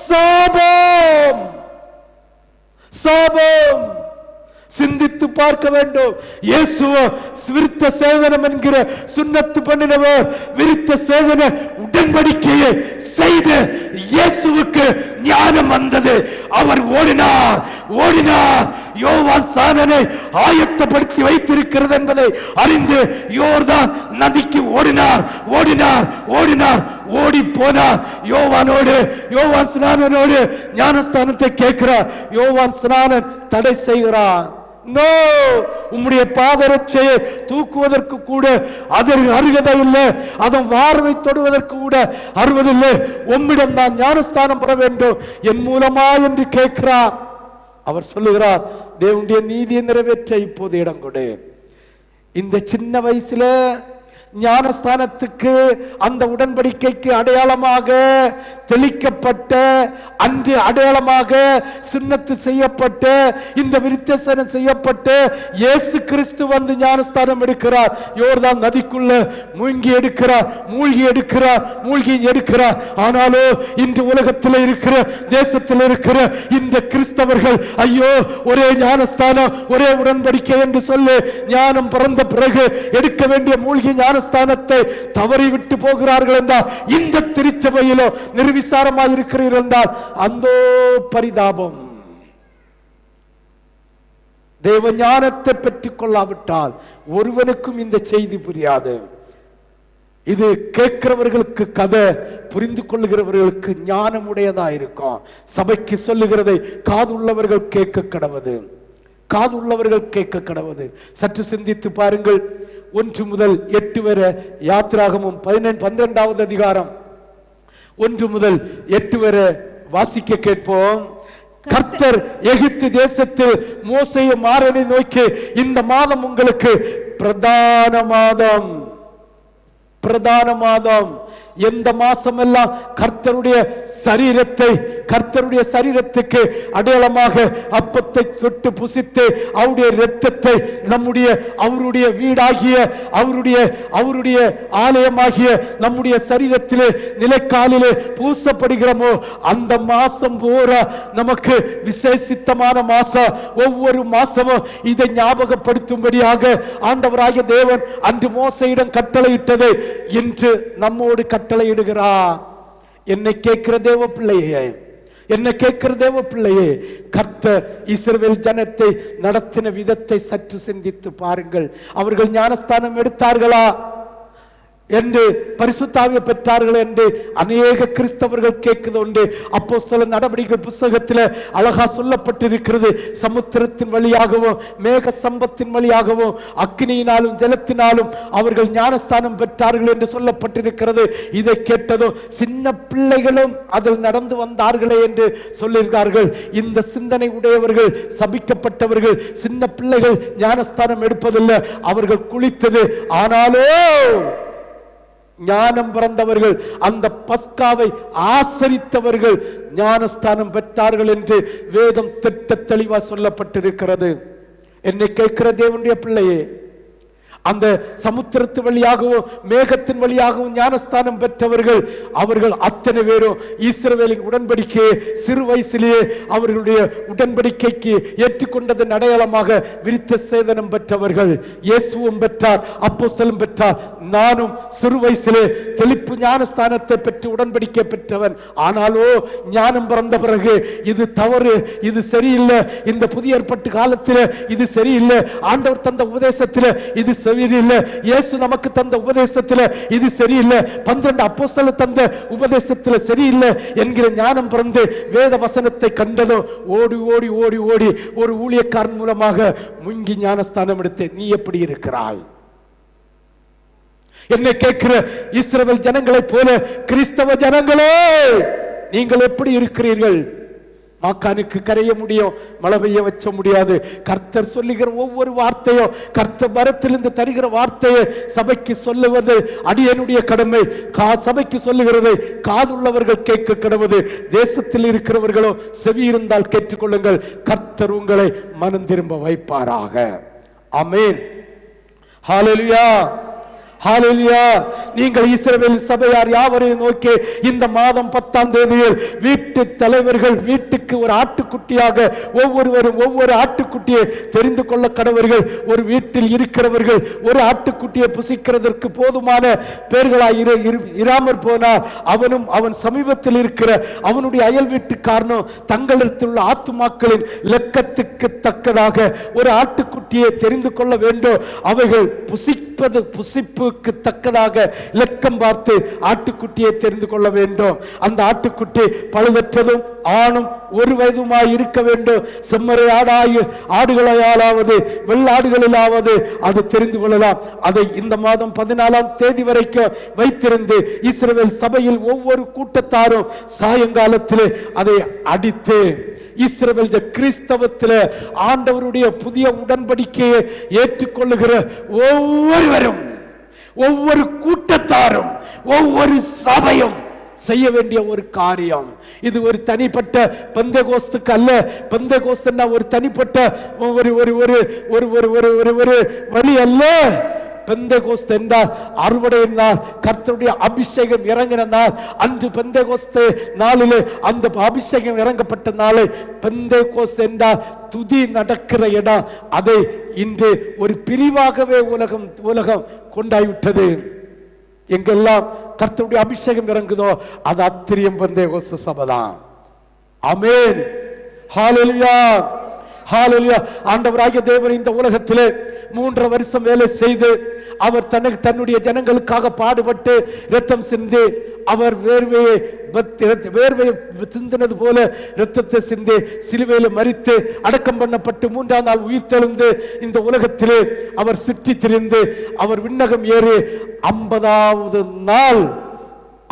சாபம். சிந்தித்து பார்க்க வேண்டும். இயேசுவ விருத்த சேதனம் என்கிற சுன்னத்து பண்ணினவர். விருத்த சேதன உடன்படிக்கையை செய்த இயேசுவுக்கு ஞானம் வந்தது. அவர் ஓடினார். யோவான் சானனை ஆயத்தப்படுத்தி வைத்திருக்கிறது என்பதை அறிந்து யோர்தான் நதிக்கு ஓடினார். ஓடி போனார். யோவான் ஸ்நானனோடு ஞானஸ்தானத்தை கேட்கிறார். யோவான் ஸ்நானன் தடை செய்கிறார். உம்முடைய பாதரட்சையை தூக்குவதற்கு கூட அதற்கு அருகதை இல்லை, அதன் வார்வை தொடுவதற்கு கூட அருவதில்லை. உம்மிடம் நான் ஞானஸ்தானம் பெற வேண்டும் என் மூலமா என்று கேட்கிறார். அவர் சொல்லுகிறார், தேவனுடைய நீதியை நிறைவேற்ற இப்போது இடம் கொடு. இந்த சின்ன வயசுல ஞானஸ்தானத்துக்கு அந்த உடன்படிக்கைக்கு அடையாளமாக தெளிக்கப்பட்ட, அன்று அடையாளமாக சுன்னத்து செய்யப்பட்ட, இந்த விருத்தசனம் செய்யப்பட்ட இயேசு கிறிஸ்து வந்து ஞானஸ்தானம் எடுக்கிறார். யோர்தான் நதிக்குள்ள மூழ்கி எடுக்கிறார். ஆனாலும் இன்று உலகத்தில் இருக்கிற, தேசத்தில் இருக்கிற இந்த கிறிஸ்தவர்கள், ஐயோ ஒரே ஞானஸ்தானம் ஒரே உடன்படிக்கை என்று சொல்லி ஞானம் பிறந்த பிறகு எடுக்க வேண்டிய மூழ்கி ஞானஸ்தானத்தை தவறி விட்டு போகிறார்கள் என்றால், இந்த திருச்சபையிலோ நிர்விசாரமாக இருக்கிறீர்கள் என்றால் அந்த பரிதாபம். தேவ ஞானத்தை பெற்றுக் கொள்ளாவிட்டால் ஒருவனுக்கும் இந்த செய்தி புரியாது. இது கேட்கிறவர்களுக்கு கதை, புரிந்து கொள்ளுகிறவர்களுக்கு ஞானம் உடையதா இருக்கும். சபைக்கு சொல்லுகிறதை காதுள்ளவர்கள் கேட்க கடவுது. சற்று சிந்தித்து பாருங்கள். 1 முதல் 8 வரை யாத்திராகமும் 12வது அதிகாரம் 1 முதல் 8 வரை வாசிக்க கேட்போம். கர்த்தர் எகிப்து தேசத்தில் மோசேயை ஆரோனை நோக்கி, இந்த மாதம் உங்களுக்கு பிரதான மாதம். எந்த மாசம் எல்லாம் கர்த்தருடைய சரீரத்துக்கு அடையாளமாக அப்பத்தை சுட்டு புசித்து அவருடைய இரத்தத்தை அவருடைய வீடாகிய அவருடைய ஆலயமாகிய நம்முடைய சரீரத்திலே நிலைக்காலிலே பூசப்படுகிறோமோ அந்த மாசம் பூரா நமக்கு விசேஷித்தமான மாசம். ஒவ்வொரு மாசமும் இதை ஞாபகப்படுத்தும்படியாக ஆண்டவராகிய தேவன் அன்று மோசையிடம் கட்டளையிட்டது இன்று நம்மோடு கட்டளையிடுகிறார். என்னை கேட்கிற தேவ பிள்ளையே, கர்த்தர் இஸ்ரவேல் ஜனத்தை நடத்தின விதத்தை சற்று சிந்தித்து பாருங்கள். அவர்கள் ஞானஸ்தானம் எடுத்தார்களா என்று, பரிசுத்தாவியை பெற்றார்கள் என்று அநேக கிறிஸ்தவர்கள் கேட்குது உண்டு. அப்போஸ்தலர் நடவடிக்கைகள் புஸ்தகத்தில் அழகா சொல்லப்பட்டிருக்கிறது. சமுத்திரத்தின் வழியாகவும் மேக சம்பத்தின் வழியாகவும் அக்னியினாலும் ஜலத்தினாலும் அவர்கள் ஞானஸ்தானம் பெற்றார்கள் என்று சொல்லப்பட்டிருக்கிறது. இதை கேட்டதும் சின்ன பிள்ளைகளும் அதில் நடந்து வந்தார்களே என்று சொல்லியிருக்கார்கள். இந்த சிந்தனை உடையவர்கள் சபிக்கப்பட்டவர்கள். சின்ன பிள்ளைகள் ஞானஸ்தானம் எடுப்பதில்லை, அவர்கள் குளித்தது. ஆனாலோ ஞானம் பிறந்தவர்கள், அந்த பஸ்காவை ஆசரித்தவர்கள் ஞானஸ்தானம் பெற்றார்கள் என்று வேதம் திட்ட தெளிவா சொல்லப்பட்டிருக்கிறது. என்னை கேட்கிற தேவனுடைய பிள்ளையே, அந்த சமுத்திரத்து வழியாகவும் மேகத்தின் வழியாகவும் ஞானஸ்தானம் பெற்றவர்கள் அவர்கள் அத்தனை பேரும் இஸ்ரவேலின் உடன்படிக்கையை சிறு வயசிலேயே அவர்களுடைய உடன்படிக்கைக்கு ஏற்றுக்கொண்டதன் அடையாளமாக விருத்த சேதனம் பெற்றவர்கள். இயேசுவும் பெற்றார், அப்போஸ்தலரும் பெற்றார். நானும் சிறு வயசிலே தெளிப்பு ஞானஸ்தானத்தை பெற்று உடன்படிக்கை பெற்றவன். ஆனாலோ ஞானம் பிறந்த பிறகு இது தவறு, இது சரியில்லை, இந்த புதிய ஏற்பாட்டு காலத்தில் இது சரியில்லை, ஆண்டவர் தந்த உபதேசத்தில் இது சரியில்லை, இயேசு நமக்கு தந்த உபதேசத்தில் இது சரியில்லை, 12 அப்போஸ்தலர் தந்த உபதேசத்தில் சரியில்லை என்கிற ஞானம் பிறந்து வேத வசனத்தை கண்டதும் ஓடி ஓடி ஓடி ஓடி ஒரு ஊழியக்காரன் மூலமாக முங்கி ஞானஸ்தானம் எடுத்து நீ எப்படி இருக்கிறாய்? என்னை கேட்கிற இஸ்ரவேல் ஜனங்களைப் போல கிறிஸ்தவ ஜனங்களே நீங்கள் எப்படி இருக்கிறீர்கள்? மாக்கானுக்கு கரைய முடியும், மழை பெய்ய வச்ச முடியாது. கர்த்தர் சொல்லுகிற ஒவ்வொரு வார்த்தையும், கர்த்தர் மரத்திலிருந்து தருகிற வார்த்தையை சபைக்கு சொல்லுவது அடியனுடைய கடமை. சபைக்கு சொல்லுகிறது காதுள்ளவர்கள் கேட்க கடவுது. தேசத்தில் இருக்கிறவர்களோ செவி இருந்தால் கேட்டுக்கொள்ளுங்கள். கர்த்தர் உங்களை மனம் திரும்ப வைப்பாராக. ஆமென். ஹல்லேலூயா, ஹல்லேலூயா. நீங்கள் இஸ்ரவேல் சபையார் யாவரையும் நோக்கி இந்த மாதம் 10ஆம் தேதியில் வீட்டு தலைவர்கள் வீட்டுக்கு ஒரு ஆட்டுக்குட்டியாக ஒவ்வொருவரும் ஒவ்வொரு ஆட்டுக்குட்டியை தெரிந்து கொள்ள கடவர்கள். ஒரு வீட்டில் இருக்கிறவர்கள் ஒரு ஆட்டுக்குட்டியை புசிக்கிறதற்கு போதுமான பேர்களாய் இராமற் போனார் அவனும் அவன் சமீபத்தில் இருக்கிற அவனுடைய அயல் வீட்டுக்காரனும் தங்களிடத்தில் உள்ள ஆத்துமாக்களின் லெக்கத்துக்கு தக்கதாக ஒரு ஆட்டுக்குட்டியை தெரிந்து கொள்ள வேண்டும். அவைகள் புசிப்புக்கு தக்கதாக லெக்கம் பார்த்து ஆட்டுக்குட்டியை தெரிந்து கொள்ள வேண்டும். அந்த ஆட்டுக்குட்டி பழுதற்றதும் ஆணும் ஒரு வயதுமாய் இருக்க வேண்டும். செம்மறை ஆடுகளாலாவது வெள்ளாடுகளிலாவது அது தெரிந்து கொள்ளலாம். அதை இந்த மாதம் 14ஆம் தேதி வரைக்கும் வைத்திருந்து இஸ்ரவேல் சபையில் ஒவ்வொரு கூட்டத்தாரும் சாயங்காலத்தில் அதை அடித்து இஸ்ரவேல் கிறிஸ்தவத்தில் ஆண்டவருடைய புதிய உடன்படிக்கையை ஏற்றுக்கொள்ளுகிற ஒவ்வொருவரும் ஒவ்வொரு கூட்டத்தாரும் ஒவ்வொரு சபையும் செய்ய வேண்டிய ஒரு காரியம். இது ஒரு தனிப்பட்ட பெந்தேகோஸ்துக்கு அல்ல. பெந்தேகோஸ்துன்னா ஒரு தனிப்பட்ட ஒரு ஒரு ஒரு ஒரு ஒரு ஒரு ஒரு வழி அல்ல. பெந்தேகோஸ்து என்றால் அறுவடை என்றால் கர்த்தருடைய அபிஷேகம் இறங்கின நாள். அன்று பெந்தேகோஸ்து நாளிலே அந்த அபிஷேகம் இறங்கப்பட்ட நாளை பெந்தேகோஸ்து என்றால் துதி நடக்கிற இடம். அதை இன்று ஒரு பிரிவாகவே உலகம் கொண்டாய்விட்டது. எங்கெல்லாம் கர்த்தருடைய அபிஷேகம் இறங்குதோ அது அத்திரியம் பெந்தேகோஸ்து சபைதான். ஆமென். ஹல்லேலூயா, ஹல்லேலூயா. ஆண்டவராகிய தேவன் இந்த உலகத்திலே 3 வருஷம் வேலை செய்து அவர் தன்னுடைய ஜனங்களுக்காக பாடுபட்டு இரத்தம் சிந்தி அவர் வேர்வையை சிந்தினது போல இரத்தத்தை சிந்தி சிலுவையில் மரித்து அடக்கம் பண்ணப்பட்டு 3ஆம் நாள் உயிர்த்தெழுந்து இந்த உலகத்திலே அவர் சுற்றி திரிந்து அவர் விண்ணகம் ஏறி 50வது நாள்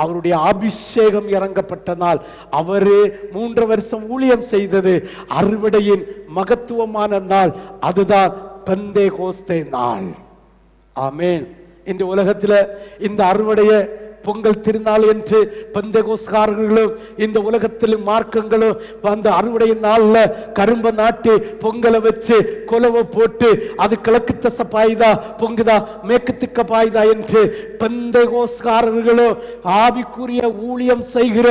அவருடைய அபிஷேகம் இறங்கப்பட்ட நாள். அவரு 3 வருஷம் ஊழியம் செய்தது அறுவடையின் மகத்துவமான நாள். அதுதான் பெந்தேகோஸ்தே நாள். ஆமென். இந்த உலகத்தில் இந்த அறுவடையை பொங்கல் திருநாள் என்று பெந்தேகோஸ்காரர்களும் இந்த உலகத்திலும் மார்க்கங்களும் அந்த அறுவடை நாள்ல கரும்ப நாட்டி பொங்கலை வச்சு கொலவை போட்டு அது கிழக்கு திசை பாய்தா பொங்குதா மேற்கு திக்க பாய்தா என்று பெந்தேகோஸ்காரர்களும் ஆவிக்குரிய ஊழியம் செய்கிற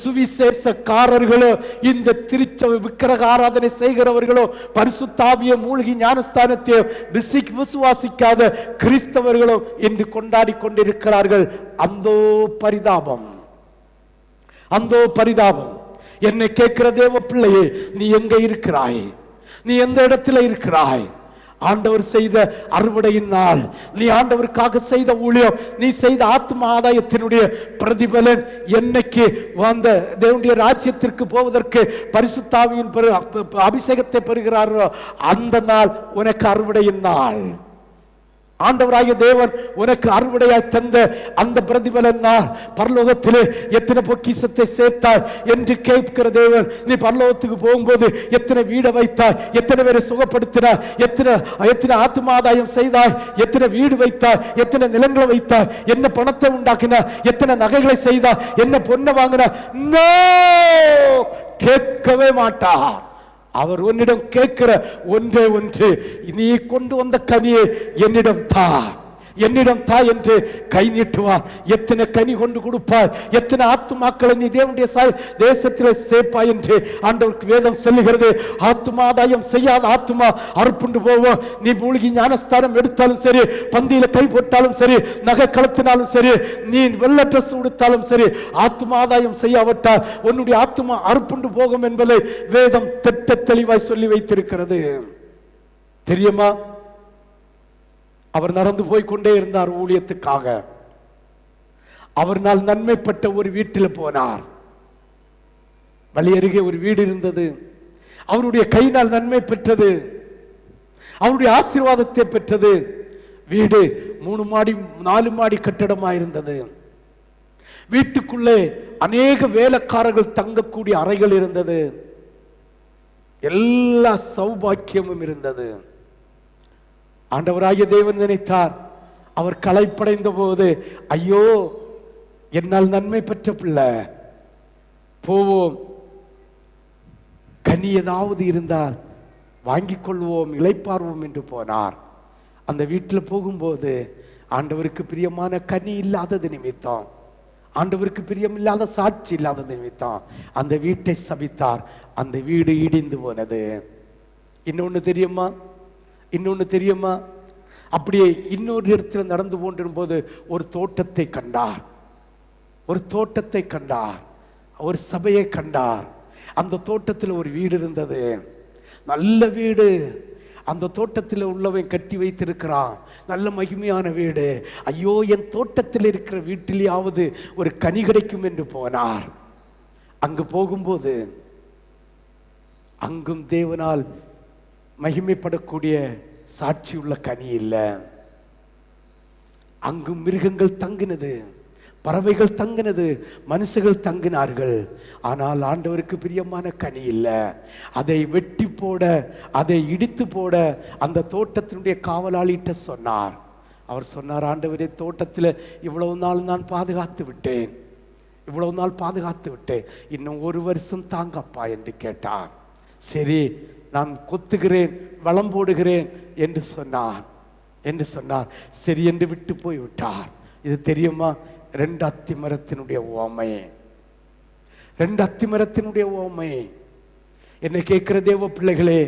சுவிசேஷக்காரர்களும் இந்த திருச்சபை விக்கிரக ஆராதனை செய்கிறவர்களோ பரிசுத்தாவிய மூழ்கி ஞானஸ்தானத்தை விசுவாசிக்காத கிறிஸ்தவர்களும் இன்று கொண்டாடி கொண்டிருக்கிறார்கள். அந்தோ பரிதாபம், அந்தோ பரிதாபம். என்னை கேட்கிற தேவ பிள்ளையே, நீ எங்க இருக்கிறாய்? நீ எந்த இடத்துல இருக்கிறாய்? ஆண்டவர் செய்த அறுவடையின் நாள், நீ ஆண்டவருக்காக செய்த ஊழியம், நீ செய்த ஆத்ம ஆதாயத்தினுடைய பிரதிபலன் என்னைக்கு வந்த தேவனுடைய ராஜ்யத்திற்கு போவதற்கு பரிசுத்தாவியின் அபிஷேகத்தை பெறுகிறாரோ அந்த நாள் உனக்கு அறுவடையின் நாள். ஆண்டவராகிய தேவன் உனக்கு அறுவடையாய் தந்த அந்த பிரதிபலன் நாள். பரலோகத்திலே எத்தனை பொக்கிஷத்தை சேர்த்தாய் என்று கேட்கிற தேவன், நீ பரலோகத்துக்கு போகும்போது எத்தனை வீடை வைத்தாய், எத்தனை பேரை சுகப்படுத்தினாய், எத்தனை ஆத்மாதாயம் செய்தாய், எத்தனை வீடு வைத்தாய், எத்தனை நிலங்களை வைத்தாய், என்ன பணத்தை உண்டாக்கினாய், எத்தனை நகைகளை செய்தாய், என்ன பொண்ணை வாங்கினாய்? கேட்கவே மாட்டார். அவர் உன்னிடம் கேட்கிற ஒன்றே ஒன்று, நீ கொண்டு வந்த கனியை என்னிடம் தா, என்னிடம் தா என்று கை நீட்டுவார். எத்தனை கனி கொண்டு கொடுப்பார், எத்தனை ஆத்துமாக்களை நீ தேவனுடைய தேசத்தில் சேர்ப்பாய் என்று ஆண்டவருக்கு வேதம் சொல்லுகிறது. ஆத்துமாதாயம் செய்யாத ஆத்துமா அறுப்புண்டு போவோம். நீ மூழ்கி ஞானஸ்தானம் எடுத்தாலும் சரி, பந்தியில கை போட்டாலும் சரி, நகை கலத்தினாலும் சரி, நீ வெள்ளை ட்ரெஸ் உடுத்தாலும் சரி, ஆத்துமாதாயம் செய்யாவிட்டால் உன்னுடைய ஆத்துமா அறுப்புண்டு போகும் என்பதை வேதம் திட்ட தெளிவாய் சொல்லி வைத்திருக்கிறது. தெரியுமா? அவர் நடந்து போய் கொண்டே இருந்தார் ஊழியத்துக்காக. அவர்னால் நன்மைப்பட்ட ஒரு வீட்டில் போனார். வழி அருகே ஒரு வீடு இருந்தது. அவருடைய கையினால் நன்மை பெற்றது, அவருடைய ஆசீர்வாதத்தை பெற்றது. வீடு 3 மாடி 4 மாடி கட்டடமாயிருந்தது. வீட்டுக்குள்ளே அநேக வேலைக்காரர்கள் தங்கக்கூடிய அறைகள் இருந்தது. எல்லா சௌபாக்கியமும் இருந்தது. ஆண்டவராகிய தேவன் நினைத்தார், அவர் களைப்படைந்த போது, ஐயோ என்னால் நன்மை பெற்ற பிள்ளை, போவோம், கனி ஏதாவது இருந்தால் வாங்கிக் கொள்வோம், இளைப்பார்வோம் என்று போனார். அந்த வீட்டில் போகும்போது ஆண்டவருக்கு பிரியமான கனி இல்லாதது நிமித்தம், ஆண்டவருக்கு பிரியமில்லாத சாட்சி இல்லாதது நிமித்தம் அந்த வீட்டை சபித்தார். அந்த வீடு இடிந்து போனது. இன்னொன்னு தெரியுமா? இன்னொன்னு தெரியுமா? அப்படியே இன்னொரு இடத்துல நடந்து கொண்டிருக்கும் போது ஒரு தோட்டத்தை கண்டார். ஒரு தோட்டத்தை கண்டார், ஒரு சபையை கண்டார். அந்த தோட்டத்தில் ஒரு வீடு இருந்தது, நல்ல வீடு. அந்த தோட்டத்தில் உள்ளவன் கட்டி வைத்திருக்கிறான், நல்ல மகிமையான வீடு. ஐயோ, என் தோட்டத்தில் இருக்கிற வீட்டிலேயாவது ஒரு கனி கிடைக்கும் என்று போனார். அங்கு போகும்போது அங்கும் தேவனால் மகிமைப்படக்கூடிய சாட்சி உள்ள கனி இல்லை. அங்கும் மிருகங்கள் தங்கினது, பறவைகள் தங்கினது, மனுஷர்கள் தங்கினார்கள். ஆனால் ஆண்டவருக்கு பிரியமான கனி இல்லை. அதை வெட்டி போட, அதை இடித்து போட அந்த தோட்டத்தினுடைய காவலாளிட்ட சொன்னார். அவர் சொன்னார், ஆண்டவரே, தோட்டத்தில் இவ்வளவு நாள் நான் பாதுகாத்து விட்டேன், இவ்வளவு நாள் பாதுகாத்து விட்டேன், இன்னும் 1 வருஷம் தாங்கப்பா என்று கேட்டார். சரி, நான் கொத்துகிறேன், வளம் போடுகிறேன் என்று சொன்னார். சரி என்று விட்டு போய் விட்டார். இது தெரியுமா? 2 அத்திமரத்தினுடைய உவமை, 2 அத்திமரத்தினுடைய உவமை. என்னை கேட்கிற தேவ பிள்ளைகளே,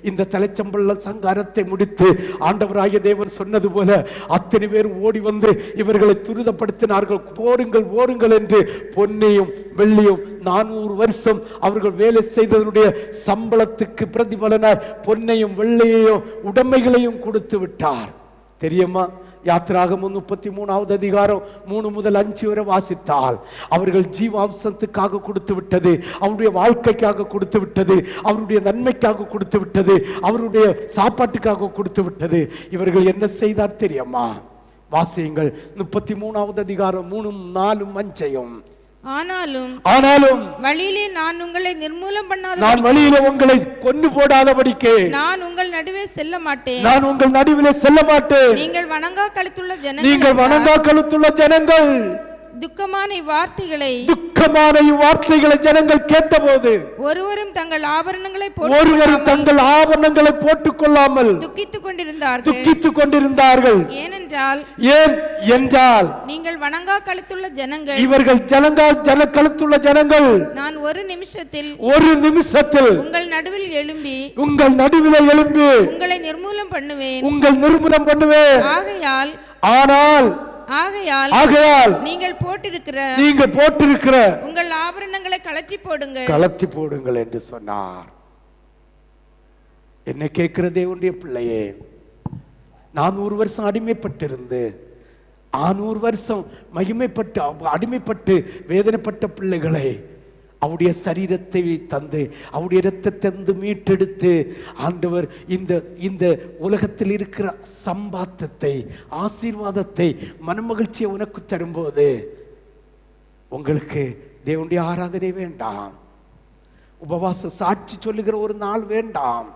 இந்த தலைச்சம்பள்ள சங்காரத்தை முடித்து ஆண்டவராகிய தேவன் சொன்னது போல அத்தனை பேர் ஓடி வந்து இவர்களை துரிதப்படுத்தினார்கள். போருங்கள் ஓருங்கள் என்று பொன்னையும் வெள்ளியும் 400 வருஷம் அவர்கள் வேலை செய்ததனுடைய சம்பளத்துக்கு பிரதிபலனாய் பொன்னையும் வெள்ளையையும் உடைமைகளையும் கொடுத்து விட்டார். தெரியுமா? யாத்திராகமம் 33வது அதிகாரம் 3 முதல் 5 வரை வாசித்தால் அவர்கள் ஜீவாம்சத்துக்காக கொடுத்து விட்டது, அவருடைய வாழ்க்கைக்காக கொடுத்து விட்டது, அவருடைய நன்மைக்காக கொடுத்து விட்டது, அவருடைய சாப்பாட்டுக்காக கொடுத்து விட்டது. இவர்கள் என்ன செய்தார் தெரியுமா? வாசியுங்கள் 33வது அதிகாரம் 3, 4, 5. ஆனாலும் வழியிலே நான் உங்களை நிர்மூலம் பண்ணாத, நான் வழியிலே உங்களை கொண்டு போடாதபடிக்கு நான் உங்கள் நடுவே செல்ல மாட்டேன், நான் உங்கள் நடுவிலே செல்ல மாட்டேன். நீங்கள் வணங்கா கழுத்துள்ள ஜனங்கள் துக்கமான இவ்வார்த்தைகளை ஜனங்கள் கேட்டபோது ஒருவரும் தங்கள் ஆபரணங்களை போட்டுக் கொள்ளாமல் துக்கித்துக் கொண்டிருந்தார்கள். ஏன் என்றால் நீங்கள் வணங்கா கழுத்துள்ள ஜனங்கள், இவர்கள் கழுத்துள்ள ஜனங்கள், நான் ஒரு நிமிஷத்தில் உங்கள் நடுவில் எழும்பி உங்களை நிர்மூலம் பண்ணுவேன். ஆகையால் நீங்கள் போட்டிருக்கிற உங்கள் ஆபரணங்களை கழற்றி போடுங்கள் என்று சொன்னார். என்ன கேட்கிற தேவனுடைய பிள்ளையே, 400 வருஷம் அடிமைப்பட்டிருந்து 600 வருஷம் அடிமைப்பட்டு வேதனைப்பட்ட பிள்ளைகளை அவருடைய சரீரத்தை தந்து அவருடைய இரத்தத்தை தந்து மீட்டெடுத்து ஆண்டவர் இந்த உலகத்தில் இருக்கிற சம்பாத்தத்தை, ஆசீர்வாதத்தை, மனமகிழ்ச்சியை உனக்கு தரும்போது உங்களுக்கு தேவனுடைய ஆராதனை வேண்டாம், உபவாச சாட்சி சொல்லுகிற ஒரு நாள் வேண்டாம்,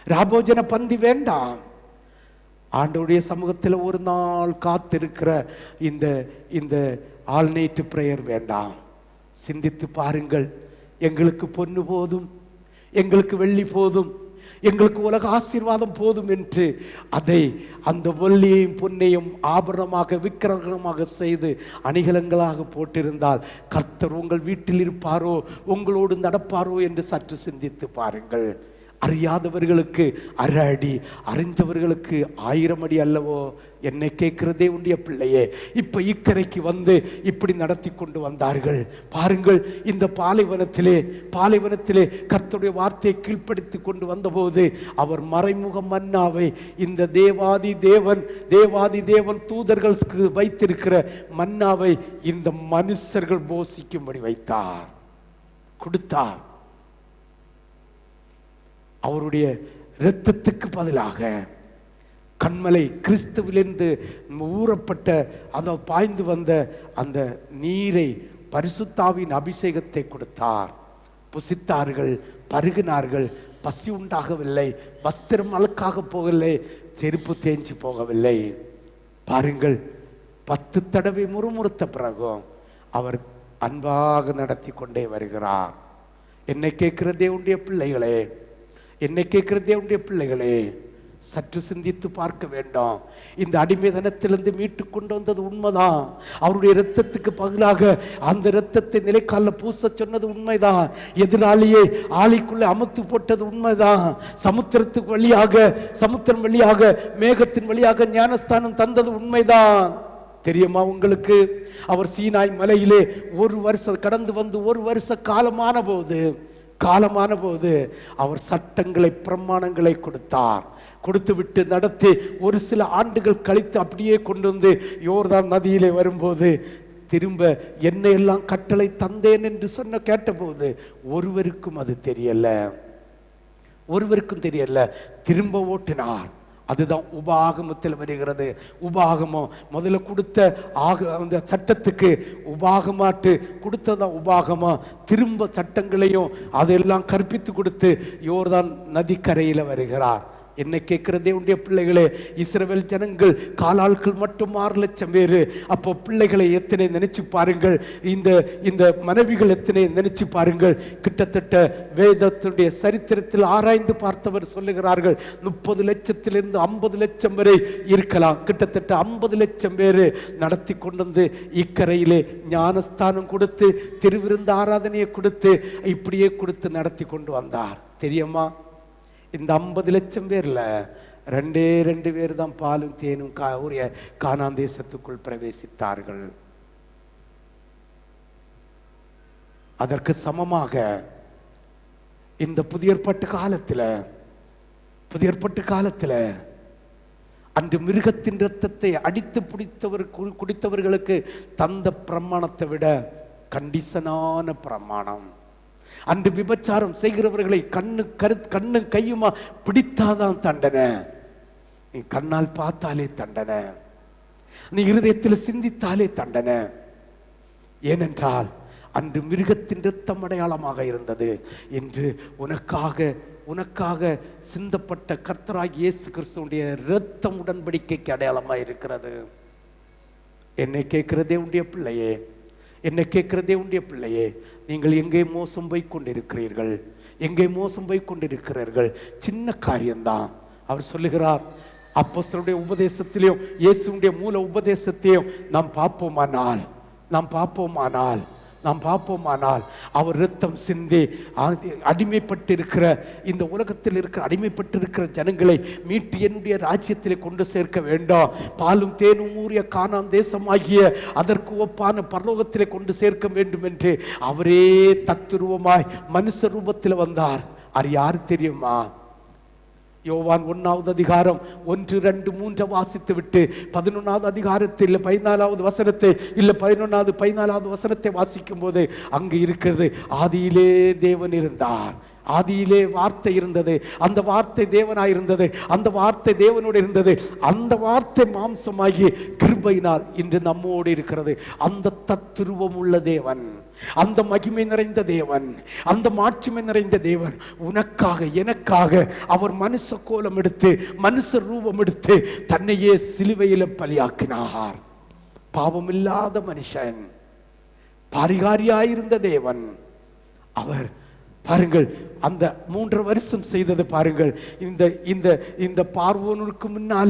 ராபோஜன பந்தி வேண்டாம். ஆண்டவருடைய சமூகத்தில் ஒரு நாள் காத்திருக்கிற இந்த ஆல் நைட் பிரேயர் வேண்டாம். சிந்தித்து பாருங்கள். எங்களுக்கு பொன்னு போதும், எங்களுக்கு வெள்ளி போதும், எங்களுக்கு உலக ஆசீர்வாதம் போதும் என்று அந்த வெள்ளியையும் பொன்னையும் ஆபரணமாக விக்கிரகமாக செய்து அணிகலங்களாக போட்டிருந்தால் கர்த்தர் உங்கள் வீட்டில் இருப்பாரோ, உங்களோடு நடப்பாரோ என்று சற்று சிந்தித்து பாருங்கள். அறியாதவர்களுக்கு 1/2 அடி, அறிஞ்சவர்களுக்கு 1000 அடி அல்லவோ? என்னை கேட்கிறதே உடைய பிள்ளையே, இப்ப இக்கரைக்கு வந்து இப்படி நடத்தி கொண்டு வந்தார்கள் பாருங்கள். இந்த பாலைவனத்திலே கர்த்தருடைய வார்த்தையை கீழ்ப்படுத்தி கொண்டு வந்தபோது அவர் மறைமுக மன்னாவை, இந்த தேவாதி தேவன் தூதர்களுக்கு வைத்திருக்கிற மன்னாவை இந்த மனுஷர்கள் போசிக்கும்படி வைத்தார், கொடுத்தார். அவருடைய இரத்தத்துக்கு பதிலாக கண்மலை கிறிஸ்துவிலிருந்து ஊறப்பட்ட பாய்ந்து வந்த அந்த நீரை, பரிசுத்தாவின் அபிஷேகத்தை கொடுத்தார். புசித்தார்கள், பருகினார்கள், பசி உண்டாகவில்லை, வஸ்திரம் அழுக்காக போகவில்லை, செருப்பு தேஞ்சு போகவில்லை. பாருங்கள், 10 தடவை முறுமுறுத்த பிறகும் அவர் அன்பாக நடத்தி கொண்டே வருகிறார். என்னை கேட்கிற தேவனுடைய பிள்ளைகளே, சற்று சிந்தித்து பார்க்க வேண்டும். இந்த அடிமைதனத்திலிருந்து மீட்டு கொண்டு வந்தது உண்மைதான். அவருடைய இரத்தத்துக்கு பதிலாக அந்த இரத்தத்தை நிலைக்கால பூச சொன்னது உண்மைதான். எதிராளியை ஆளிக்குள்ளே அமுத்து போட்டது உண்மைதான். சமுத்திரம் வழியாக மேகத்தின் வழியாக ஞானஸ்தானம் தந்தது உண்மைதான். தெரியுமா உங்களுக்கு? அவர் சீனாய் மலையிலே 1 வருஷம் கடந்து வந்து 1 வருஷ காலமான போது அவர் சட்டங்களை, பிரமாணங்களை கொடுத்து விட்டு நடத்தி ஒரு சில ஆண்டுகள் கழித்து அப்படியே கொண்டு வந்து யோர்தான் நதியிலே வரும்போது திரும்ப என்னையெல்லாம் கட்டளை தந்தேன் என்று கேட்டபோது ஒருவருக்கும் அது தெரியல. திரும்ப ஓட்டினார். அதுதான் உபாகமத்தில் வருகிறது. உபாகமம் முதல்ல கொடுத்த அந்த சட்டத்துக்கு உபாகமாட்டு கொடுத்ததான் உபாகமா. திரும்ப சட்டங்களையும் அதெல்லாம் கற்பித்து கொடுத்து யோர்தான் நதிக்கரையில் வருகிறார். என்னை கேட்கிறதே உடைய பிள்ளைகளே, இஸ்ரவேல் ஜனங்கள் காலாட்கள் மட்டும் 6 லட்சம் பேரு. அப்போ பிள்ளைகளை எத்தனை நினைச்சு பாருங்கள், இந்த மனைவிகள் எத்தனை நினைச்சு பாருங்கள். கிட்டத்தட்ட வேதத்தினுடைய சரித்திரத்தில் ஆராய்ந்து பார்த்தவர் சொல்லுகிறார்கள் 30 லட்சத்திலிருந்து 50 லட்சம் வரை இருக்கலாம். கிட்டத்தட்ட 50 லட்சம் பேரு நடத்தி கொண்டு வந்து இக்கரையிலே ஞானஸ்தானம் கொடுத்து, திருவிருந்து ஆராதனையை கொடுத்து, இப்படியே கொடுத்து நடத்தி கொண்டு வந்தார். தெரியுமா? இந்த 50 லட்சம் பேர்ல 2 பேர் தான் பாலும் தேனும் கானான் தேசத்துக்குள் பிரவேசித்தார்கள். அதற்கு சமமாக இந்த புதிய ஏற்பாட்டு காலத்துல அன்று மிருகத்தின் இரத்தத்தை அடித்து குடித்தவர்களுக்கு தந்த பிரமாணத்தை விட கண்டிஷனான பிரமாணம். அன்று விபச்சாரம் செய்கிறவர்களை கண்ணு கையுமா பிடித்தாதான் தண்டனை. நீ கண்ணால் பார்த்தாலே தண்டனை, நீ இருதயத்தில் சிந்தித்தாலே தண்டனை. ஏனென்றால் அன்று மிருகத்தின் இரத்தம் அடையாளமாக இருந்தது. என்று உனக்காக சிந்தப்பட்ட கர்த்தராகிய இயேசு கிறிஸ்துவுடைய இரத்தம் உடன்படிக்கைக்கு அடையாளமாக இருக்கிறது. என்னை கேட்கிற தேவனுடைய பிள்ளையே, என்னை கேட்கிற தேவனுடைய பிள்ளையே, நீங்கள் எங்கே மோசம் போய் கொண்டிருக்கிறீர்கள்? எங்கே மோசம் போய் கொண்டிருக்கிறீர்கள்? சின்ன காரியம்தான். அவர் சொல்லுகிறார், அப்போஸ்தலருடைய உபதேசத்திலையும் இயேசுடைய மூல உபதேசத்தையும் நாம் பார்ப்போமானால் அவர் இரத்தம் சிந்தி அடிமைப்பட்டிருக்கிற இந்த உலகத்தில் இருக்கிற அடிமைப்பட்டிருக்கிற ஜனங்களை மீட்டு என்னுடைய ராஜ்யத்திலே கொண்டு சேர்க்க வேண்டாம், பாலும் தேனும் ஊறிய கானான் தேசமாகிய அதற்கு ஒப்பான பரலோகத்திலே கொண்டு சேர்க்க வேண்டும் என்று அவரே தத்துருவமாய் மனுஷ ரூபத்தில் வந்தார். அது யாரு தெரியுமா? யோவான் 1வது அதிகாரம் 1, 2, 3 வாசித்து விட்டு 11வது அதிகாரத்தில் 14வது வசனத்தை 14வது வசனத்தை வாசிக்கும் போது அங்கு இருக்கிறது, ஆதியிலே தேவன் இருந்தார், ஆதியிலே வார்த்தை இருந்தது, அந்த வார்த்தை தேவனாயிருந்தது, அந்த வார்த்தை தேவனோடு இருந்தது, அந்த வார்த்தை மாம்சமாகி கிருபையினால் இன்று நம்மோடு இருக்கிறது. அந்த தத்துருவம் உள்ள தேவன், அந்த மகிமை நிறைந்த தேவன், அந்த மாட்சிமை நிறைந்த தேவன் உனக்காக எனக்காக அவர் மனுஷ கோலம் எடுத்து மனுஷ ரூபம் எடுத்து தன்னையே சிலுவையில் பலியாக்கினார். பாவமில்லாத மனுஷன், பரிகாரியாயிருந்த தேவன் அவர். பாருங்கள், அந்த 3 வருஷம் செய்தது பாருங்கள். இந்த பார்வோனுக்கு முன்னால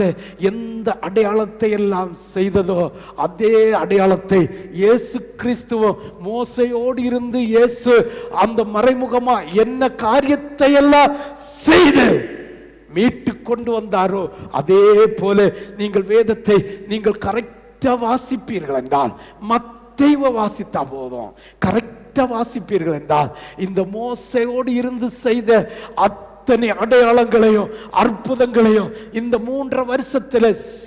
எந்த அடையாளத்தை எல்லாம் செய்ததோ அதே அடையாளத்தை இயேசு கிறிஸ்துவ மோசையோடு இருந்து இயேசு அந்த மறைமுகமா என்ன காரியத்தை எல்லாம் செய்து மீட்டு கொண்டு வந்தாரோ அதே போல நீங்கள் வேதத்தை நீங்கள் கரெக்டா வாசிப்பீர்கள் என்றால், மத்தேயுவை வாசித்தா போதும், கரெக்ட் வாசிப்பீர்கள் என்றால் இந்த மோசையோடு இருந்து செய்த அத்தனை அடையாளங்களையும் அற்புதங்களையும் இந்த 3 வருஷத்துல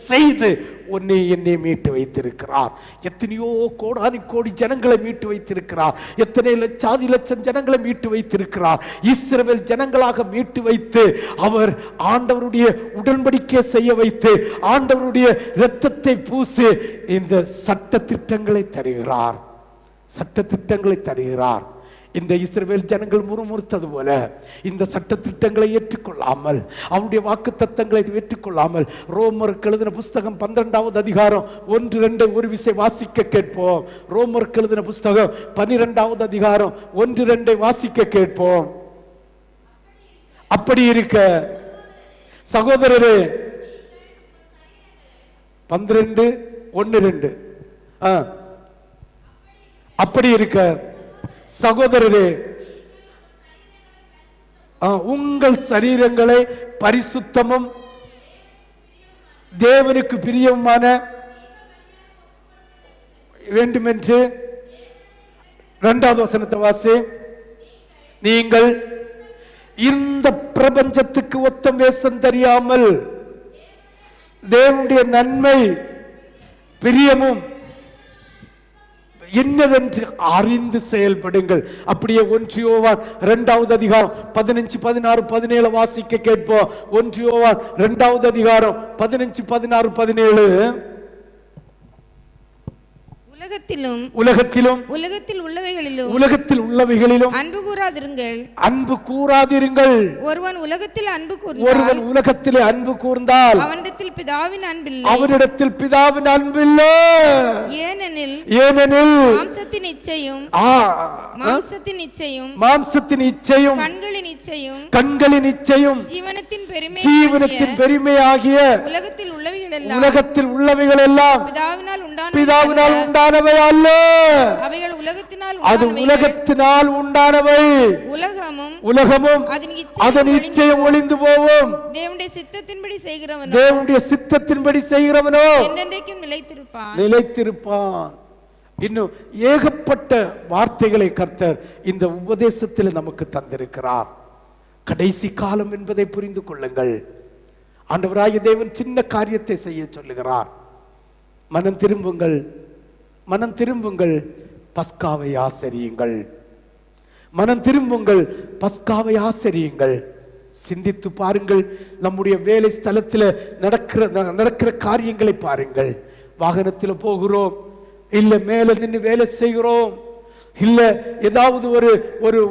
செய்து உன்னை என்னை மீட்டு வைத்திருக்கிறார். எத்தனையோ கோடானி கோடி ஜனங்களை மீட்டு வைத்திருக்கிறார். எத்தனை லட்சம் ஜனங்களை மீட்டு வைத்திருக்கிறார். இஸ்ரவேல் ஜனங்களாக மீட்டு வைத்து அவர் ஆண்டவருடைய உடன்படிக்கை செய்ய வைத்து ஆண்டவருடைய இரத்தத்தை பூசி இந்த சட்ட திட்டங்களை தருகிறார். இந்த இஸ்ரவேல் ஜனங்கள் முறுமுறுத்தது போல இந்த சட்ட திட்டங்களை ஏற்றுக்கொள்ளாமல், அவருடைய வாக்கு தத்தங்களை ஏற்றுக்கொள்ளாமல், ரோமருக்கு எழுதின புஸ்தகம் 12வது அதிகாரம் 1, 2 ஒரு விசை வாசிக்க கேட்போம். ரோமருக்கு எழுதின புஸ்தகம் 12வது அதிகாரம் 1, 2 வாசிக்க கேட்போம். அப்படி இருக்க சகோதரரே, 12, 1, 2 அப்படி இருக்க சகோதரரே, உங்கள் சரீரங்களை பரிசுத்தமும் தேவனுக்கு பிரியமான வேண்டும் என்று 2வது வசனத்தை வாசி. நீங்கள் இந்த பிரபஞ்சத்துக்கு ஒத்த வேஷம் தெரியாமல் தேவனுடைய நன்மை பிரியமும் என்னதென்று அறிந்து செயல்படுங்கள். அப்படியே 1 யோவான் 2வது அதிகாரம் 15, 16, 17 வாசிக்க கேட்போம். 1 யோவான் 2வது அதிகாரம் 15, 16, 17. உலகத்தில் உள்ளவைகளிலும் அன்பு கூறாதிருங்கள். ஒருவன் உலகத்திலே அன்பு கூர்ந்தால் அவனிடத்தில் பிதாவின் அன்பில்லை. ஏனெனில் மாம்சத்தின் இச்சையும் கண்களின் இச்சையும் ஜீவனத்தின் பெருமையாகிய உலகத்தில் உள்ளவைகள் எல்லாம் பிதாவினால் உண்டானவை அல்ல, அது உலகத்தினால் உண்டானவை. உலகமும் அதன் இச்சையும் ஒளிந்து போகும். தேவனுடைய சித்தத்தின்படி செய்கிறவனோ நிலைத்திருப்பான். இன்னும் ஏகப்பட்ட வார்த்தைகளை கர்த்தர் இந்த உபதேசத்தில் நமக்கு தந்திருக்கிறார். கடைசி காலம் என்பதை புரிந்து கொள்ளுங்கள். ஆண்டவராகிய தேவன் சின்ன காரியத்தை செய்ய சொல்லுகிறார். மனம் திரும்புங்கள், பஸ்காவை ஆசரியுங்கள். சிந்தித்து பாருங்கள். நம்முடைய வேலை ஸ்தலத்தில் நடக்கிற காரியங்களை பாருங்கள். வாகனத்தில் போகிறோம், இல்ல மேல நின்று வேலை செய்கிறோம், இல்ல ஏதாவது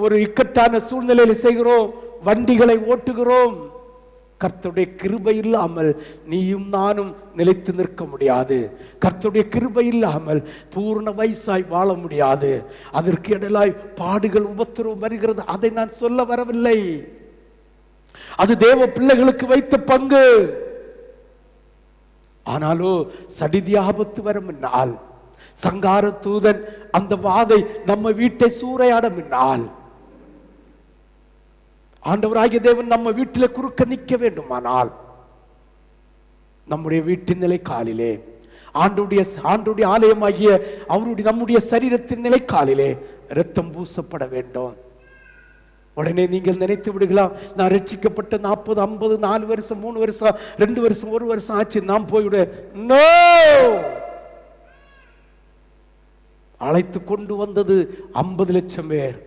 ஒரு இக்கட்டான சூழ்நிலையில செய்கிறோம், வண்டிகளை ஓட்டுகிறோம். கர்த்தருடைய கிருபை இல்லாமல் நீயும் நானும் நிலைத்து நிற்க முடியாது. கர்த்தருடைய கிருபை இல்லாமல் பூர்ண வயசாய் வாழ முடியாது. அதற்கு இடையிலாய் பாடுகள் உபத்திரவம் வருகிறது. அதை நான் சொல்ல வரவில்லை. அது தேவ பிள்ளைகளுக்கு வைத்த பங்கு. ஆனாலோ சடிதி ஆபத்து வரும் என்னால், சங்கார தூதன் அந்த வாதை நம்ம வீட்டை சூறையாட முன்னால், ஆண்டவராகிய தேவன் நம்ம வீட்டில் குறுக்க நிற்க வேண்டுமானால், நம்முடைய வீட்டின் நிலை காலிலே, ஆண்டுடைய ஆலயமாகிய நம்முடைய சரீரத்தின் நிலை காலிலே இரத்தம் பூசப்பட வேண்டும். உடனே நீங்கள் நினைத்து விடுகலாம், நான் ரட்சிக்கப்பட்ட 40, 50, 4 வருஷம், 3 வருஷம், 2 வருஷம், 1 வருஷம் ஆச்சு, நான் போய்விட. நோ, அழைத்து கொண்டு வந்தது 50 லட்சம் பேர்.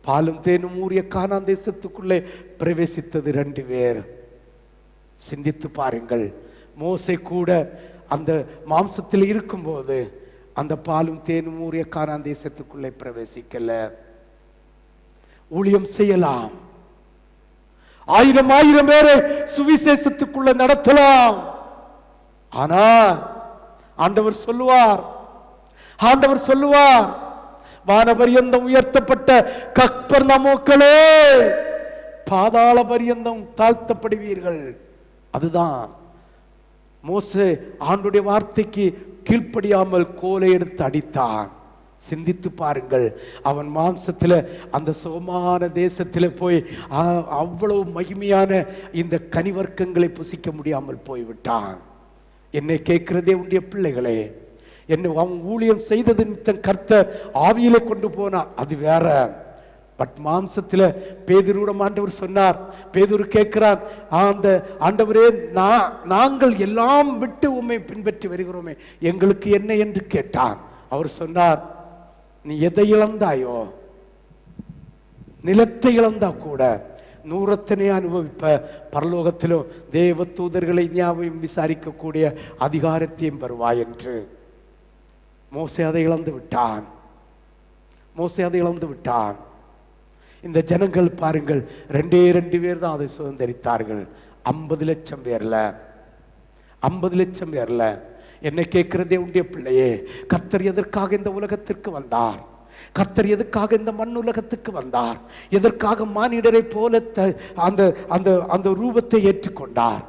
பாலும் தேனும் ஊறிய கானான் தேசத்துக்குள்ளே பிரவேசித்தது 2 பேர். சிந்தித்து பாருங்கள். மோசே கூட அந்த மாம்சத்தில் இருக்கும்போது அந்த பாலும் தேனும் ஊறிய கானான் தேசத்துக்குள்ளே பிரவேசிக்கல. ஊழியம் செய்யலாம், 1000 பேரை சுவிசேஷத்துக்குள்ள நடத்தலாம். ஆனால் ஆண்டவர் சொல்லுவார், வானபரியந்தம் உயர்த்தப்பட்ட கப்பர்நமோக்களே, பாதாள பரியந்தம் தாழ்த்தப்படுவீர்கள். அதுதான் மோசே ஆண்டுடைய வார்த்தைக்கு கீழ்ப்படியாமல் கோலை எடுத்து அடித்தான். சிந்தித்து பாருங்கள். அவன் மாம்சத்தில் அந்த சுகமான தேசத்தில் போய் அவ்வளவு மகிமையான இந்த கனிவர்க்கங்களை புசிக்க முடியாமல் போய்விட்டான். என்னை கேட்கிறதே உடைய பிள்ளைகளே, என்ன அவன் ஊழியம் செய்தது நிமித்தம் கர்த்தர் ஆவியிலே கொண்டு போனார், அது வேற. பட் மாம்சத்தில் பேதுருவிடம் ஆண்டவர் சொன்னார். பேதுரு கேட்கிறான், அந்த ஆண்டவரே, நாங்கள் எல்லாம் விட்டு உம்மை பின்பற்றி வருகிறோமே, எங்களுக்கு என்ன என்று கேட்டான். அவர் சொன்னார், நீ எதை இழந்தாயோ, நிலத்தை இழந்தா கூட 100 அனுபவிப்ப, பரலோகத்திலும் தேவ தூதர்களை ஞாபகம் விசாரிக்கக்கூடிய அதிகாரத்தையும் பெறுவாய் என்று. மோசே அதை இழந்து விட்டான். இந்த ஜனங்கள் பாருங்கள், 2 பேர் தான் அதை சுதந்திரித்தார்கள். 50 லட்சம் பேர்ல. என்னை கேட்கிறதே உடைய பிள்ளையே, கர்த்தர் எதற்காக இந்த உலகத்திற்கு வந்தார்? கர்த்தர் எதற்காக இந்த மண் உலகத்துக்கு வந்தார்? எதற்காக மானிடரை போல அந்த ரூபத்தை ஏற்றுக்கொண்டார்?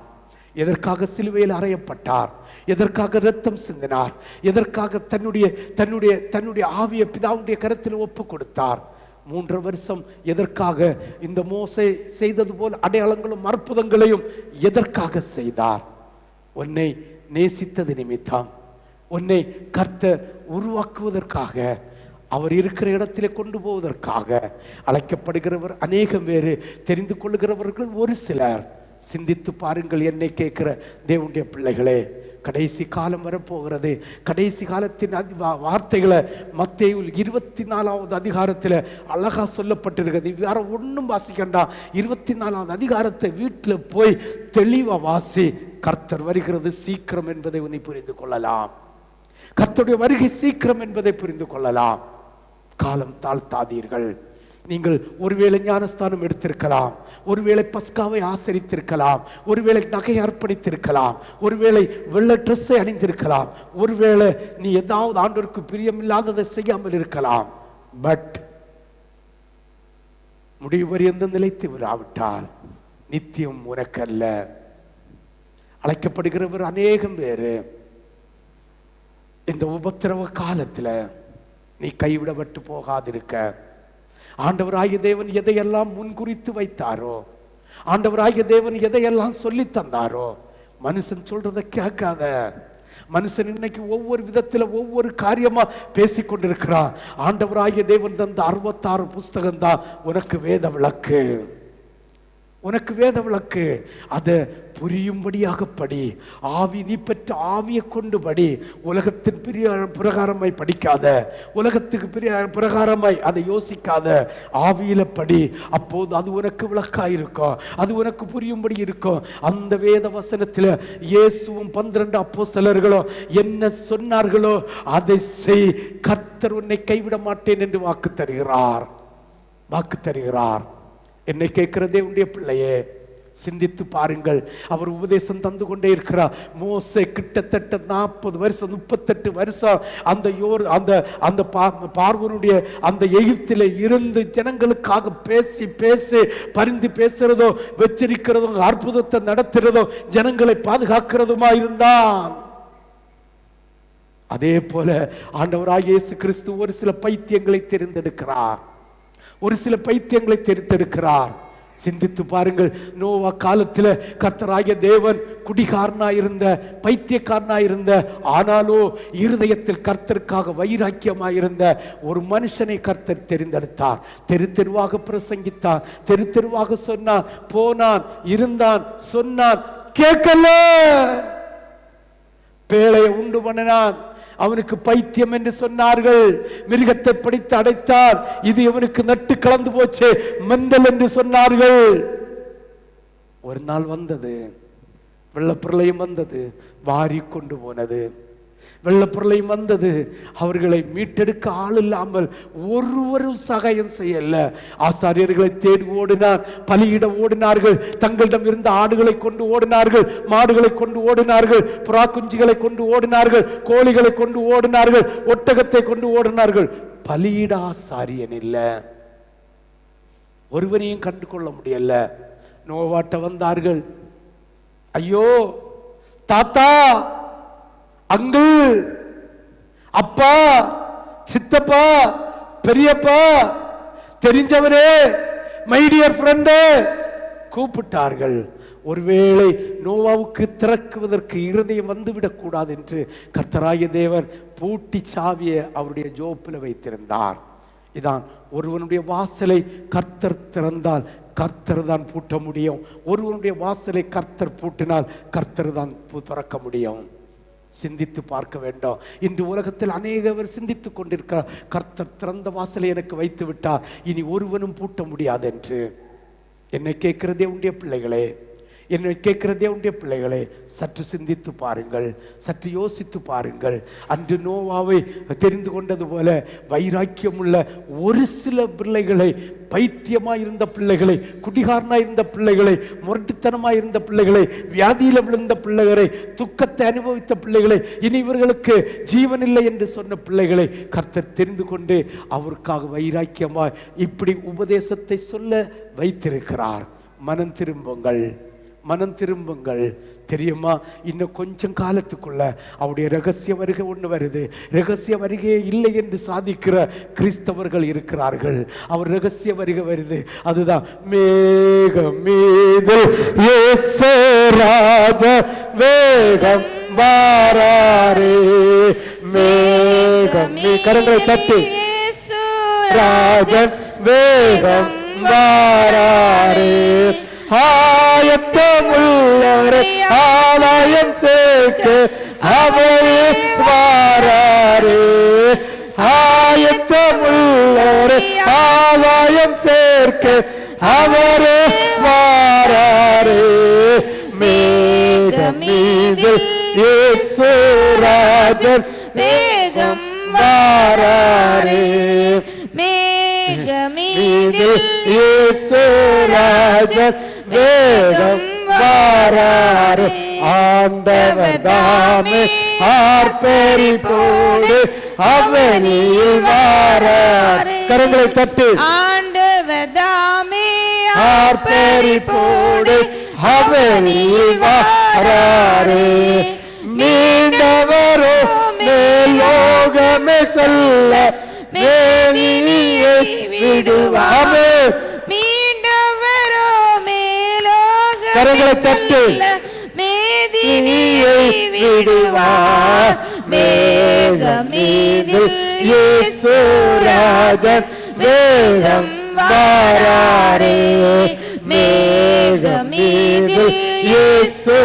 எதற்காக சிலுவையில் அறையப்பட்டார்? எதற்காக இரத்தம் சிந்தினார்? எதற்காக தன்னுடைய ஆவிய பிதாவுடைய கரத்தில் ஒப்பு கொடுத்தார்? 3 வருஷம் எதற்காக இந்த மோசே செய்தது போல் அடையாளங்களும் அற்புதங்களையும் எதற்காக செய்தார்? உன்னை நேசித்தது நிமித்தம், உன்னை கர்த்தர் உருவாக்குவதற்காக, அவர் இருக்கிற இடத்திலே கொண்டு போவதற்காக. அழைக்கப்படுகிறவர் அநேகம் பேர், தெரிந்து கொள்ளுகிறவர்கள் ஒரு சிலர். சிந்தித்து பாருங்கள். என்னை கேட்கிற தேவனுடைய பிள்ளைகளே, கடைசி காலம் வரப்போகிறது. கடைசி காலத்தின் வார்த்தைகளை மத்தேயுவில் 24வது அதிகாரத்தில் அழகா சொல்லப்பட்டிருக்கிறது. வேற ஒன்றும் வாசிக்கண்டா, 24வது அதிகாரத்தை வீட்டில் போய் தெளிவா வாசி. கர்த்தர் வருகிறது சீக்கிரம் என்பதை நீ புரிந்து கொள்ளலாம். கர்த்தருடைய வருகை சீக்கிரம் என்பதை புரிந்து கொள்ளலாம். காலம் தாழ்த்தாதீர்கள். நீங்கள் ஒருவேளை ஞானஸ்தானம் எடுத்திருக்கலாம், ஒருவேளை பஸ்காவை ஆசரித்திருக்கலாம், ஒருவேளை நகை அர்ப்பணித்திருக்கலாம், ஒருவேளை வெள்ளை ட்ரெஸ்ஸை அணிந்திருக்கலாம், ஒருவேளை நீ ஏதாவது ஆண்டவருக்கு பிரியமில்லாததை செய்யாமல் இருக்கலாம். பட் முடிவு பரியந்த நிலைத்து விடாவிட்டால் நித்தியம் உனக்கல்ல. அழைக்கப்படுகிறவர் அநேகம் பேரு. இந்த உபத்திரவ காலத்துல நீ கைவிடப்பட்டு போகாதிருக்க. ஆண்டவராகிய தேவன் எதையெல்லாம் முன்குறித்து வைத்தாரோ, ஆண்டவராகிய தேவன் எதையெல்லாம் சொல்லி தந்தாரோ, மனுஷன் சொல்றதை கேட்காத. மனுஷன் இன்னைக்கு ஒவ்வொரு விதத்துல ஒவ்வொரு காரியமா பேசிக்கொண்டிருக்கிறான். ஆண்டவராகிய தேவன் தந்த 66 புஸ்தகம் தான் உனக்கு வேத விளக்கு. உனக்கு வேத விளக்கு. அதை புரியும்படியாக படி. ஆவி, நீ பெற்ற ஆவியை கொண்டு படி. உலகத்தின் பிரகாரமாய் படிக்காத, உலகத்துக்கு பிரகாரமாய் அதை யோசிக்காத, ஆவியில படி. அப்போது அது உனக்கு விளக்காய் இருக்கும், அது உனக்கு புரியும்படி இருக்கும். அந்த வேத வசனத்தில் இயேசுவும் 12 அப்போஸ்தலர்களும் என்ன சொன்னார்களோ அதை செய். கர்த்தர் உன்னை கைவிட மாட்டேன் என்று வாக்கு தருகிறார். என்னை கேட்கிறதே உடைய பிள்ளையே, சிந்தித்து பாருங்கள். அவர் உபதேசம் தந்து கொண்டே இருக்கிறார். மோசே கிட்டத்தட்ட 40 வருஷம் 38 வருஷம் அந்த பார்வோனுடைய அந்த எகிப்திலே இருந்து ஜனங்களுக்காக பேசி பேசி பரிந்து பேசுறதோ, வெச்சரிக்கிறதோ, அற்புதத்தை நடத்துறதோ, ஜனங்களை பாதுகாக்கிறதுமா இருந்தான். அதே போல ஆண்டவராகிய இயேசு கிறிஸ்து ஒரு சில பைத்தியங்களை தெரிந்தெடுக்கிறார். சிந்தித்து பாருங்கள். நோவா காலத்தில் கர்த்தராகிய தேவன் குடிகாரனாயிருந்த, பைத்தியக்காரனாயிருந்த, ஆனாலோ இருதயத்தில் கர்த்தருக்காக வைராக்கியமாயிருந்த ஒரு மனுஷனை கர்த்தர் தெரிந்தெடுத்தார். தெருவாக பிரசங்கித்தார், தெருவாக சொன்னான், போனான், இருந்தான், சொன்னான், கேட்கல. பேழையை உண்டு பண்ணினான். அவனுக்கு பைத்தியம் என்று சொன்னார்கள். மிருகத்தை பிடித்து அடைத்தார். இது இவனுக்கு நட்டு கலந்து போச்சு, மெண்டல் என்று சொன்னார்கள். ஒரு நாள் வந்தது, வெள்ளப்பிரளயம் வந்தது, வாரி கொண்டு போனது. வெள்ளப்பிரளயம் வந்தது. அவர்களை மீட்டெடுக்க ஆள் இல்லாமல் ஒருவரும் சகாயம் செய்யல. ஆசாரியர்களை தேடி ஓடினார், பலியிட ஓடினார்கள். தங்களிடம் இருந்த ஆடுகளை கொண்டு ஓடினார்கள், மாடுகளை கொண்டு ஓடினார்கள், புறா குஞ்சுகளை கொண்டு ஓடினார்கள், கோழிகளை கொண்டு ஓடினார்கள், ஒட்டகத்தை கொண்டு ஓடினார்கள். பலியிட ஆசாரியன் இல்ல. ஒருவனையும் கண்டு கொள்ள முடியல. நோவாட்ட வந்தார்கள். ஐயோ தாத்தா, அங்கிள், அப்பா, சித்தப்பா, பெரியப்பா, தெரிஞ்சவரே, மை டியர் ஃப்ரெண்டே கூப்பிட்டார்கள். ஒருவேளை நோவாவுக்கு திறக்குவதற்கு இருதயம் வந்துவிடக் கூடாது என்று கர்த்தராகிய தேவன் பூட்டி சாவியை அவருடைய ஜோப்பில் வைத்திருந்தார். இதான், ஒருவனுடைய வாசலை கர்த்தர் திறந்தால் கர்த்தர் தான் பூட்ட முடியும். ஒருவனுடைய வாசலை கர்த்தர் பூட்டினால் கர்த்தர் தான் திறக்க முடியும். சிந்தித்து பார்க்க வேண்டும். இன்று உலகத்தில் அநேகவர் சிந்தித்துக் கொண்டிருக்கிறார், கர்த்தர் திறந்த வாசலை எனக்கு வைத்து விட்டார், இனி ஒருவனும் பூட்ட முடியாது என்று. என்னை கேட்கிறதே உடைய பிள்ளைகளே, சற்று சிந்தித்து பாருங்கள், சற்று யோசித்து பாருங்கள். அன்று நோவாவை தெரிந்து கொண்டது போல வைராக்கியம் உள்ள ஒரு சில பிள்ளைகளை, பைத்தியமாயிருந்த பிள்ளைகளை, குடிகாரனாயிருந்த பிள்ளைகளை, முரட்டுத்தனமாயிருந்த பிள்ளைகளை, வியாதியில விழுந்த பிள்ளைகளை, துக்கத்தை அனுபவித்த பிள்ளைகளை, இனி இவர்களுக்கு ஜீவன் இல்லை என்று சொன்ன பிள்ளைகளை கர்த்தர் தெரிந்து கொண்டு அவருக்காக வைராக்கியமாய் இப்படி உபதேசத்தை சொல்ல வைத்திருக்கிறார். மனம் திரும்புங்கள். தெரியுமா, இன்னும் கொஞ்சம் காலத்துக்குள்ள அவருடைய ரகசிய வருகை ஒன்று வருது. ரகசிய வருகையே இல்லை என்று சாதிக்கிற கிறிஸ்தவர்கள் இருக்கிறார்கள். அவர் ரகசிய வருகை வருது. அதுதான் மேகம் மீது இயேசு ராஜா வேகம் வாராரே. மேகம் கரங்களை தட்டி, ராஜன் வேகம் வாராரே. ஆயத்தமுள்ளவரை ஆலயம் சேர்க்க அவரே வாராரே. ஆயத்தமுள்ளவரை ஆலயம் சேர்க்க அவரே வாராரே. மேகம் மீது இயேசு ராஜன் வேகம் வாராரே. மேகமீதில் இயேசு ராஜன் வேகம் வாராரே. ஆண்டவர் தாமே ஆர்ப்பரிப்போடு அவனில் வாராரே. கரங்களை தட்டி, ஆண்டவர் தாமே ஆர்ப்பரிப்போடு அவனில் வாராரே. மீண்டவரோ மேலோகமே சொல்ல மேனியை விடுவாமே. மீண்டவரோ மேலோகமே கரங்களை தட்டி, மேதினியை விடுவார். மேகமீதில் இயேசு ராஜன் வேகம் வாராரே. மேகமீதில் இயேசு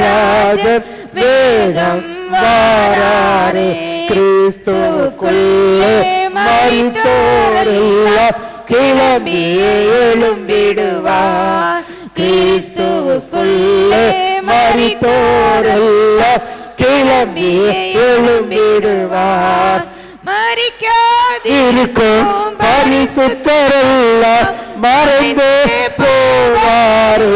ராஜன் வேகம் வாராரே. கிறிஸ்துவுக்குள்ளே மரித்தோரெல்லாம் கிளம்பி எழும்பிடுவார். கிறிஸ்துவுக்குள்ளே மரித்தோரெல்லாம் கிளம்பி எழும்பிடுவார். மரிக்காதிருக்கும் பரிசுத்தரெல்லாம் மறைந்து போவாரே.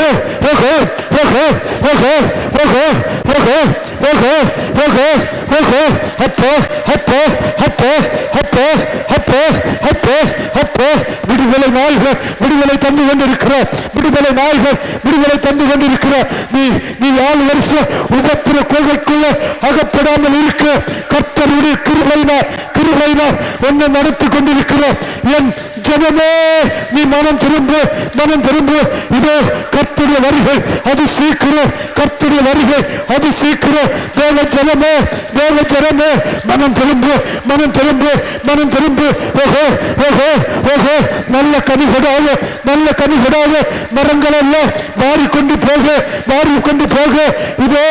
விடுதலை நாயகர் விடுதலை தந்து கொண்டிருக்கிற விடுதலை நாயகர் விடுதலை தந்து கொண்டிருக்கிற நீ 4 வருஷம் உபத்திர கோகைக்குள்ள அகப்படாமல் இருக்க கர்த்தருடைய கிருபையினால் உன்னை நடத்தி கொண்டிருக்கிற என் ஜனமே, நீ மனம் திரும்பு. இதோ கர்த்தருடைய வருகை அது சீக்கிரம், கர்த்தருடைய வருகை அது சீக்கிரம். தேவ ஜனமே மனம் திரும்பு. நல்ல கனி கொடாத மரங்கள் எல்லாம் மாறிக்கொண்டு போக இதோ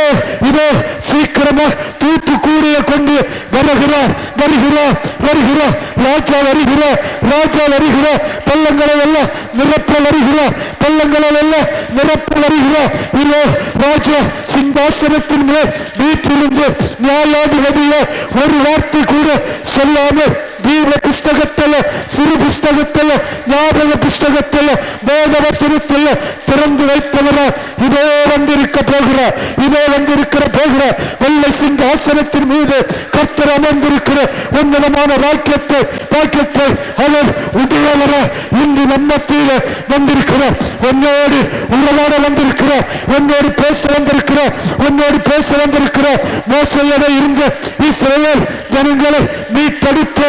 சீக்கிரமா தூத்துக்குடிய கொண்டு வருகிறார். ராஜா வருகிறார். பள்ளங்களை எல்லாம் நிரப்ப வருகிறார். இதோ ராஜா சிங்காசனத்தின் மேல் வீட்டிலிருந்து நியாயாதிபதிய ஒரு வார்த்தை கூட சொல்லாமல் ஜீவ புஸ்தகத்தில், சிறு புஸ்தகத்தில், ஞாபக புஸ்தகத்தில், வேத வசனத்தில் திறந்து வைத்தவரா இதோ வந்திருக்க போகிறார். வெள்ளை சிங்காசனத்தின் மீது கர்த்தர் அமர்ந்திருக்கிற உன்னதமான வாக்கியத்தை அவர் உடையவர இன்று நம்மத்தில் வந்திருக்கிறார். உன்னோடு உறவாட வந்திருக்கிறார். உன்னோடு பேச வந்திருக்கிறார். மோசையோட இருந்த இஸ்ரவேல் ஜனங்களை மீட்டெடுத்து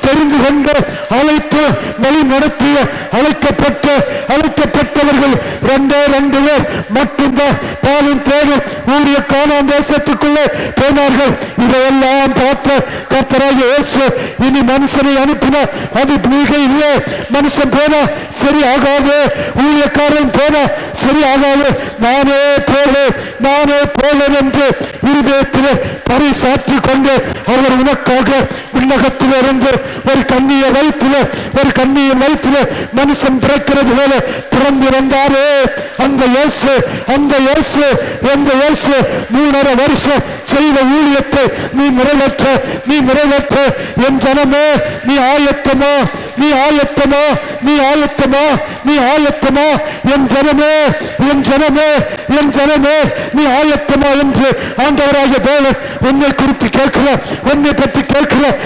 தெரிந்து கொண்டு அழைத்து வழி நடத்திய அழைக்கப்பட்டவர்கள் 2 பேர் மட்டும்தான் பாலும் தேடும் ஊரிய கானான் தேசத்துக்குள்ளே போனார்கள். இதையெல்லாம் பார்த்த கர்த்தராகிய இயேசு இனி மனுஷனை அனுப்பினார். அது மிக இல்லை. மனுஷன் போனா சரி ஆகாது, ஊழியக்காரன் போனா சரி ஆகாது. நானே போலேன் என்று இருதயத்தில் பரிசாற்றி கொண்டு அவர் உனக்காக விண்ணகத்தில் இருந்து ஒரு கண்ணிய வயிற்றில் மனுஷன் பிறக்கிறது போல பிறந்திருந்தாரே. அந்த இயேசு 3.5 வருஷம் செய்த ஊழியத்தை நீ நிறைவேற்ற என் ஜனமே, நீ ஆயத்தமா என் ஜனமே நீ ஆயத்தமா என்று ஆண்டவராகிய தேவன் உன்னை குறித்து கேட்கிறார். உன்னை பற்றி கேட்கிறார்.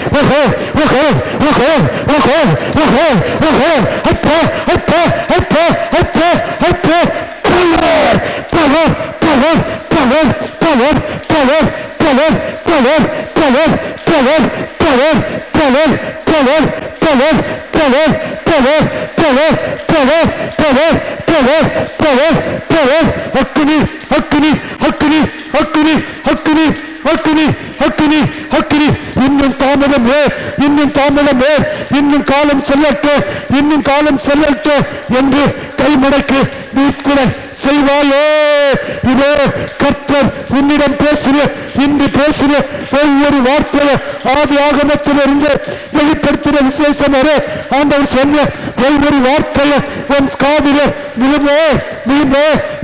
இன்னும் காலம் செல்லட்டும் என்று கைமடக்கு வீட்டில செய்வாயே. இதோ கர்த்தர் உன்னிடம் இன்று பேசின ஒவ்வொரு வார்த்தையை ஆதி ஆகமத்திலிருந்து வெளிப்படுத்தின விசேஷம் வரை ஆண்டவர் சொன்ன ஒவ்வொரு வார்த்தையை உன் காதில விழுமே.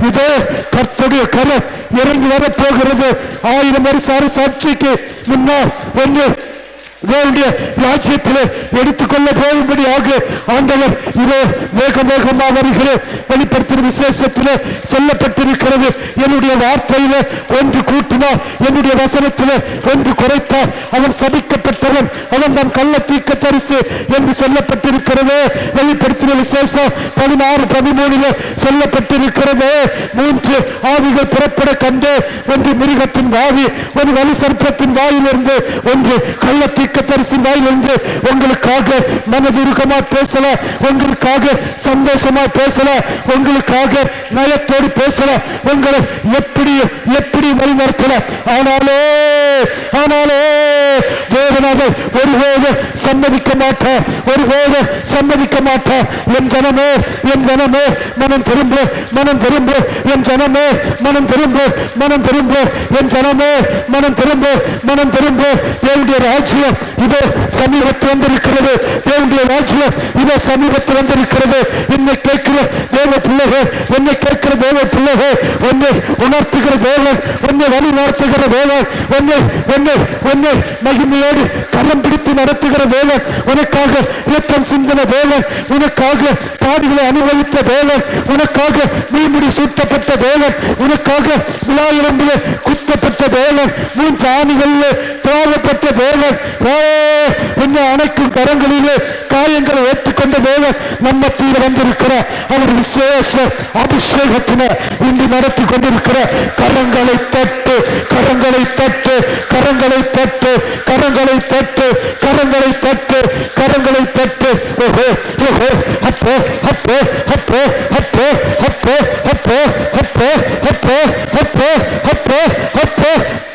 இதோ கர்த்தருடைய கரம் இறங்கி வரப்போகிறது. 1000 வருஷ அரசாட்சிக்கு முன்னால் ஒன்று தேவனுடைய ராஜ்யத்தில் எடுத்துக்கொள்ள போகும்படியாக ஆண்டவர் இதோ வேகமாக வருகிற வெளிப்படுத்தின விசேஷத்தில் சொல்லப்பட்டிருக்கிறது. என்னுடைய வார்த்தையில ஒன்று கூட்டினார், என்னுடைய வசனத்தில் ஒன்று குறைத்தார், அவன் சபிக்கப்பட்டவன், அவன் தான் கள்ள தீர்க்கதரிசி என்று சொல்லப்பட்டிருக்கிறது. வெளிப்படுத்தின விசேஷம் 16-13 சொல்லப்பட்டிருக்கிறது. 3 ஆவிகள் புறப்பட கண்டு, ஒன்று மிருகத்தின் வாவி, ஒரு வலு சர்ப்பத்தின் வாயிலிருந்து, ஒன்று கள்ள தீர்க்கதரிசியின் வாயிலிருந்து உங்களுக்காக மனதுருக்கமா பேசல, உங்களுக்காக சந்தோஷமா பேசல, உங்களுக்காக நயத்தோடு பேசல, உங்களை எப்படி வழிநடத்தல. ஆனாலே தேவனாக ஒருபோது சம்மதிக்க மாட்டார். என் ஜனமே மனம் திரும்ப. என் ஜனமே மனம் திரும்ப. தேவனுடைய ராஜ்யம் இதோ சமீபத்தில் வந்திருக்கிறது. தேவனுடைய ராஜ்யம் இதோ சமீபத்தில் வந்திருக்கிறது. என்னை கேட்கிற தேவ பிள்ளைகள், உன்னை உணர்த்துகிற தேவன், உன்னை வழி நடத்துகிற தேவன், உன்னை மகிமையோடு கரம் பிடித்து நடத்துகிற தேவன், உனக்காக இரத்தம் சிந்தின தேவன், உனக்காக பாடுகளை அனுபவித்த தேவன், உனக்காக மீன்முடி சூட்டப்பட்ட தேவன், உனக்காக விழாயிரம்பிலே குத்தப்பட்ட தேவன், 3 ஆணிகளிலே திராவப்பட்ட தேவன், உன்னை அணைக்கும் கரங்களிலே காயங்களை ஏற்றுக்கொண்ட தேவன் நம்ம தீர வந்திருக்கிறார். அவர் விசேஷ அபிஷேகத்தினர் இன்று நடத்தி கொண்டிருக்கிற கரங்களை தட்டு, கரங்களை தட்டு, கரங்களை தட்டு, கரங்களை தட்டு, கரங்களை தட்டு, கரங்களை தட்டு. ஓஹோ ஓஹோ அப்போ அப்போ அப்போ அப்போ அப்போ அப்போ அப்போ அப்போ அப்போ அப்போ அப்போ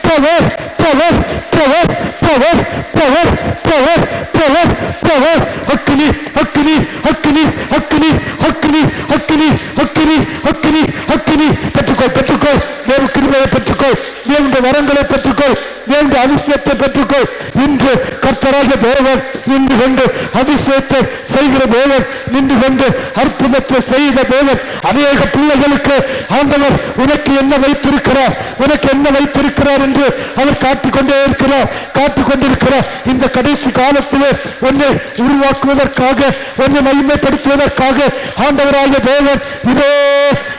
power power power power power power power power அக்னி அக்னி அக்னி அக்னி அக்னி அக்னி அக்னி அக்னி அக்னி பெற்றுக்கோ பெற்றுக்கோ. தேவ கிருபையை பெற்றுக்கோ, தேவனுடைய வரங்களை பெற்றுக்கோ, தேவனுடைய அதிசயத்தை பெற்றுக்கோ. இன்று கர்த்தராகிய தேவன் நின்று கொண்டு அதிசயத்தை செய்கிற தேவன், நின்று கொண்டு அற்புதத்தை செய்த தேவன். அநேக பிள்ளைகளுக்கு ஆண்டவர் உனக்கு என்ன வைத்திருக்கிறார், உனக்கு என்ன வைத்திருக்கிறார் என்று அவர் காட்டிக்கொண்டே இருக்கிறார், காட்டிக்கொண்டிருக்கிறார். இந்த கடைசி காலத்திலே உன்னை உருவாக்குவதற்காக, உன்னை மகிமைப்படுத்துவதற்காக ஆண்டவராகிய தேவன் இதோ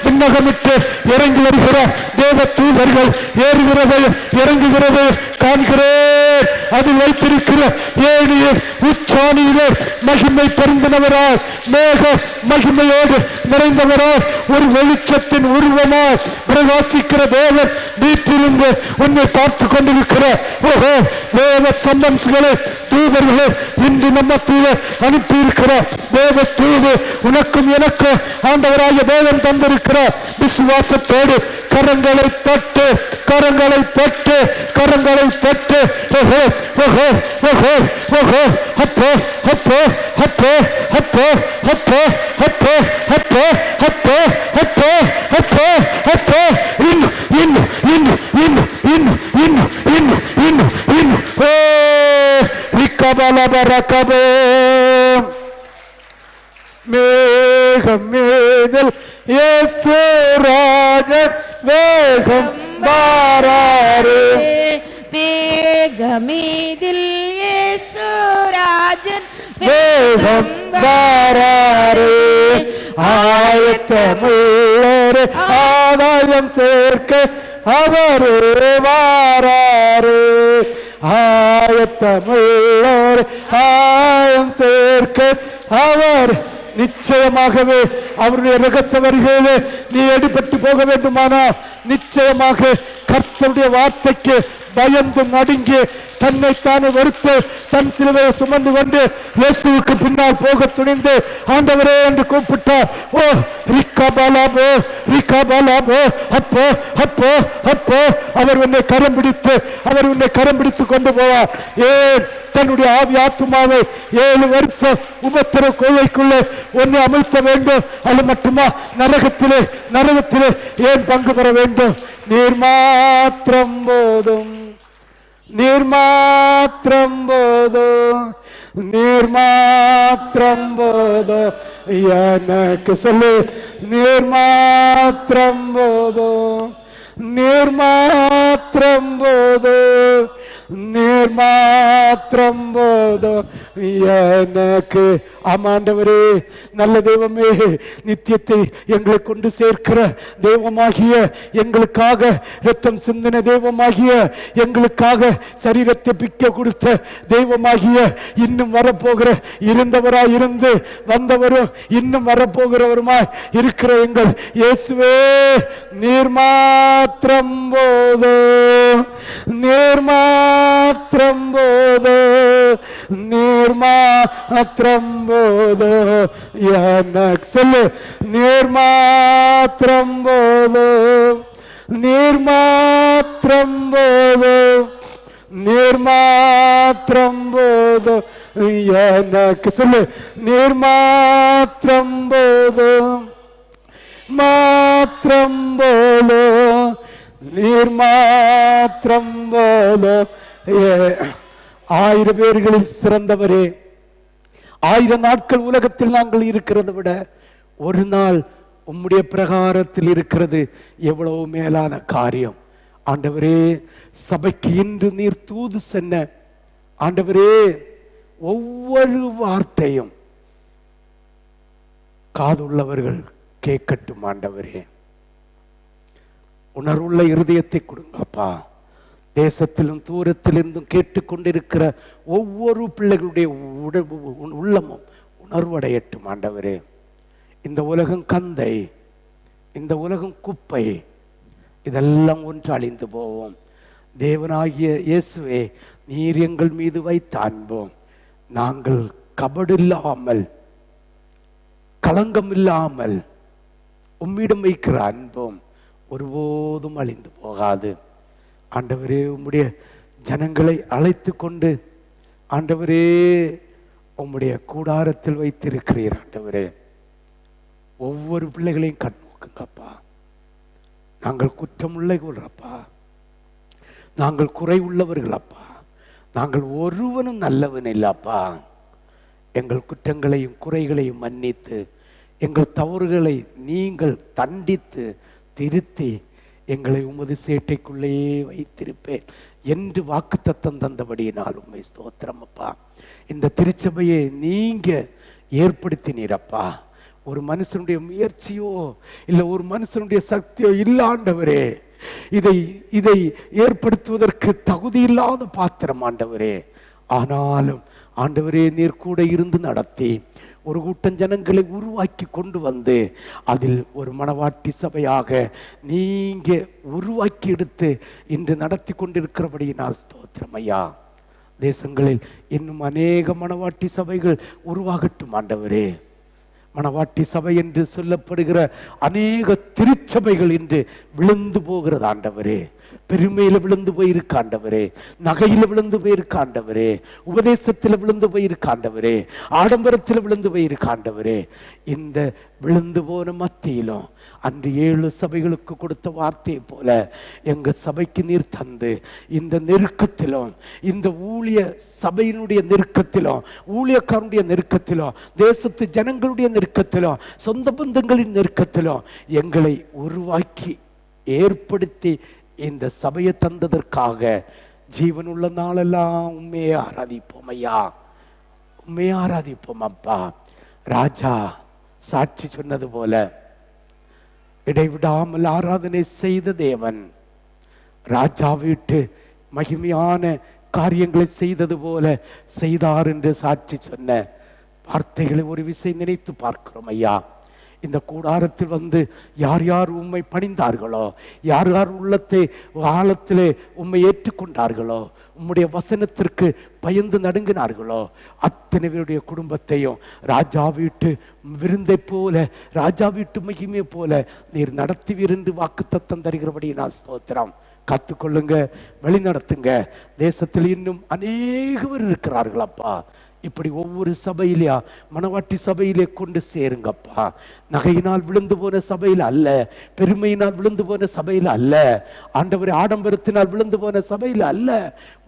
விண்ணகமிட்டு இறங்கி வருகிறார். தேவ தூதர்கள் ஏறுகிறதையும் இறங்குகிறதையும் காண்கிறேன். அதில் வைத்திருக்கிற ஏழியின் உச்சாணியிலே மகிமை பொருந்தினவராய், மேக மகிமையோடு நிறைந்தவராய், ஒரு வெளிச்சத்தின் உருவமாய் பிரகாசிக்கிற தேவன் வீட்டிலிருந்து உன்னை பார்த்து கொண்டிருக்கிறார். ஓஹோ, தேவ சம்பன்ஸ்களே, தூதர்களே, இன்று நம்ம தூத அனுப்பி இருக்கிறார். தேவ தூது உனக்கும் எனக்கும் ஆண்டவராகிய தேவன் தந்திருக்கிறார். விசுவாசத்தோடு கரங்களை தட்டு, கரங்களை தட்டு, கரங்களை தட்டு. ஓஹோ ஓஹோ ஓஹோ ஓஹோ அப்போ அப்போ அப்போ அப்போ அப்போ அப்போ அப்போ அப்போ அப்போ அப்போ அப்போ இன்னு இன்னு இன்னு இன்னு இன்னு இன்னு இன்னு இன்னு இன்னு ஓ ரிக்கபலபரகபே மேகம் மேதல் இயேசுராஜன் வேகம் வாராரே, மேகமீதில் இயேசுராஜன் வேகம் வாராரே. ஆயத்தமுள்ளோரே ஆதாயம் சேர்க்க அவரே வாராரே. ஆயத்தமுள்ளோரே ஆயம் சேர்க்க அவர். நிச்சயமாகவே அவருடைய ரகசிய வருகையிலே நீ எடுபட்டு போக வேண்டுமானால் நிச்சயமாக கர்த்தருடைய வார்த்தைக்கு பயந்து நடுங்கி தன்னைத்தானே வெறுத்து தன் சிலுவையை சுமந்து கொண்டு இயேசுவுக்கு பின்னால் போக துணிந்து ஆண்டவரே என்று கூப்பிட்டார். ஓ ரிக்கபலபோ ரிக்கபலபோ அப்போ அப்போ அப்போ அவர் உன்னை கரம் பிடித்து, அவர் உன்னை கரம் பிடித்து கொண்டு போவார். ஏன் தன்னுடைய ஆவி ஆத்துமாவை 7 வருஷம் உபத்திர கோவைக்குள்ளே ஒன்று அமிழ்த்த வேண்டும். அது மட்டுமா, நரகத்திலே நரகத்திலே ஏன் பங்கு பெற வேண்டும்? நீர் மாத்திரம் போதும், நீர் மாத்திரம் போதும், நீர் மாத்திரம் போதும் எனக்கு சொல்லு. நீர் மாத்திரம் போதும், நீர் மாத்திரம் போதும், நீர் மாத்திரம் போதும் எனக்கு. ஆமாண்டவரே, நல்ல தெய்வமே, நித்தியத்தை எங்களை கொண்டு சேர்க்கிற தெய்வமாகிய, எங்களுக்காக இரத்தம் சிந்தின தெய்வமாகிய, எங்களுக்காக சரீரத்தை பிக்க கொடுத்த தெய்வமாகிய, இன்னும் வரப்போகிற, இருந்தவராய் இருந்து வந்தவரும் இன்னும் வரப்போகிறவருமாய் இருக்கிற எங்கள் இயேசுவே, நீர் மாத்திரம் போதும், நீர் மாத்திரம் போதும், நீர் மாத்திரம் போதும் எனக்கு சொல்லு. நீர் மாத்திரம் போதும், நீர் மாத்திரம் போதும், நீர் மாத்திரம் போதும் எனக்கு சொல்லு. நீர் மாத்திரம் போதும், மாத்திரம் போதும், நீர் மாத்திரம் போதும். 1000 பேர்களில் சிறந்தவரே, 1000 நாட்கள் உலகத்தில் நாங்கள் இருக்கிறதை விட ஒரு நாள் உம்முடைய பிரகாரத்தில் இருக்கிறது எவ்வளவு மேலான காரியம். ஆண்டவரே, சபைக்கு இன்று நீர் தூது சென்ன ஆண்டவரே, ஒவ்வொரு வார்த்தையும் காதுள்ளவர்கள் கேட்கட்டும் ஆண்டவரே. உணர்வுள்ள இருதயத்தை கொடுங்கப்பா. தேசத்திலும் தூரத்திலிருந்தும் கேட்டுக்கொண்டிருக்கிற ஒவ்வொரு பிள்ளைகளுடைய உள்ளமும் உணர்வடையட்டும் ஆண்டவரே. இந்த உலகம் கந்தை, இந்த உலகம் குப்பை, இதெல்லாம் ஒன்று அழிந்து போவோம். தேவனாகிய இயேசுவே, நீர் எங்கள் மீது வைத்த அன்போம், நாங்கள் கபடில்லாமல் களங்கம் இல்லாமல் உம்மிடம் வைக்கிற அன்பும் ஒருபோதும் அழிந்து போகாது. ஆண்டவரே, உம்முடைய ஜனங்களை அழைத்து கொண்டு ஆண்டவரே உம்முடைய கூடாரத்தில் வைத்திருக்கிறீர். ஆண்டவரே, ஒவ்வொரு பிள்ளைகளையும் கண்ணோக்குங்கப்பா. நாங்கள் குற்றமுள்ளவர்களப்பா, நாங்கள் குறை உள்ளவர்களப்பா, நாங்கள் ஒருவனும் நல்லவன் இல்லப்பா. எங்கள் குற்றங்களையும் குறைகளையும் மன்னித்து எங்கள் தவறுகளை நீங்கள் தண்டித்து திருத்தி எங்களை உமது சேட்டைக்குள்ளேயே வைத்திருப்பேன் என்று வாக்குத்தத்தம் தந்தபடியினால் உம்மை ஸ்தோத்திரம் அப்பா. இந்த திருச்சபையை நீங்க ஏற்படுத்தினீரப்பா. ஒரு மனுஷனுடைய முயற்சியோ இல்லை ஒரு மனுஷனுடைய சக்தியோ இல்லாண்டவரே, இதை ஏற்படுத்துவதற்கு தகுதி இல்லாத பாத்திரம் ஆண்டவரே. ஆனாலும் ஆண்டவரே, நீர் கூட இருந்து நடத்தி ஒரு கூட்டம் ஜனங்களை உருவாக்கி கொண்டு வந்து அதில் ஒரு மணவாட்டி சபையாக நீங்க உருவாக்கி எடுத்து இன்று நடத்தி கொண்டிருக்கிறபடியினால் ஸ்தோத்திரம் ஐயா. தேசங்களில் இன்னும் அநேக மணவாட்டி சபைகள் உருவாகட்டும் ஆண்டவரே. மணவாட்டி சபை என்று சொல்லப்படுகிற அநேக திருச்சபைகள் இன்று விழுந்து போகிறது ஆண்டவரே. பெருமையில விழுந்து போயிருக்க ஆண்டவரே, நகையில விழுந்து போயிருக்க ஆண்டவரே, உபதேசத்தில் விழுந்து போயிருக்க ஆண்டவரே, ஆடம்பரத்தில் விழுந்து போயிருக்க ஆண்டவரே. இந்த விழுந்து போன மத்தியிலும் அன்று 7 சபைகளுக்கு கொடுத்த வார்த்தையை போல எங்க சபைக்கு நீர் தந்து இந்த நெருக்கத்திலும், இந்த ஊழிய சபையினுடைய நெருக்கத்திலும், ஊழியக்காரனுடைய நெருக்கத்திலும், தேசத்து ஜனங்களுடைய நெருக்கத்திலும், சொந்த பந்தங்களின் நெருக்கத்திலும் எங்களை உருவாக்கி ஏற்படுத்தி இந்த சபையை தந்ததற்காக ஜீவனுள்ள நாளெல்லாம் உண்மையை ஆராதிப்போம் ஐயா, உண்மையை ஆராதிப்போம் அப்பா. ராஜா சாட்சி சொன்னது போல இடைவிடாமல் ஆராதனை செய்த தேவன் ராஜா வீட்டு மகிமையான காரியங்களை செய்தது போல செய்தார் என்று சாட்சி சொன்ன வார்த்தைகளை ஒரு விசை நினைத்து பார்க்கிறோம் ஐயா. இந்த கூடாரத்தில் வந்து யார் யார் உம்மை பணிந்தார்களோ, யார் யார் உள்ளத்தை ஆழத்திலே உம்மை ஏற்றுக்கொண்டார்களோ, உம்முடைய வசனத்திற்கு பயந்து நடுங்கினார்களோ, அத்தனை பேருடைய குடும்பத்தையும் ராஜா வீட்டு விருந்தை போல, ராஜா வீட்டு மகிமை போல நீர் நடத்துவீர் என்று வாக்குத்தத்தம் தருகிறபடி நான் ஸ்தோத்திரம். காத்துக்கொள்ளுங்க, வழி நடத்துங்க. தேசத்தில் இன்னும் அநேகவர் இருக்கிறார்கள் அப்பா. இப்படி ஒவ்வொரு சபையிலையா மணவாட்டி சபையிலே கொண்டு சேருங்கப்பா. நகையினால் விழுந்து போன சபையில் அல்ல, பெருமையினால் விழுந்து போன சபையில் அல்ல, ஆண்டவரே ஆடம்பரத்தினால் விழுந்து போன சபையில் அல்ல,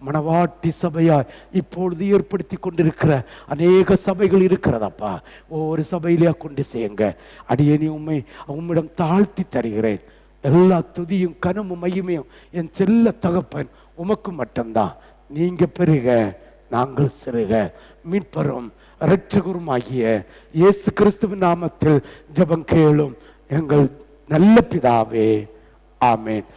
மணவாட்டி சபையா இப்பொழுது ஏற்படுத்தி கொண்டிருக்கிற அநேக சபைகள் இருக்கிறதப்பா. ஒவ்வொரு சபையிலையா கொண்டு சேருங்க. அடியேனி உம்மிடம் தாழ்த்தி தருகிறேன். எல்லா துதியும் கனமும் மகிமையும் என் செல்ல தகப்பன் உமக்கு மட்டும்தான். நீங்க பெருக, நாங்கள் சிறுக. மீட்பரும் இரட்சகருமாகிய இயேசு கிறிஸ்துவின் நாமத்தில் ஜெபம் கேளும் எங்கள் நல்ல பிதாவே, ஆமென்.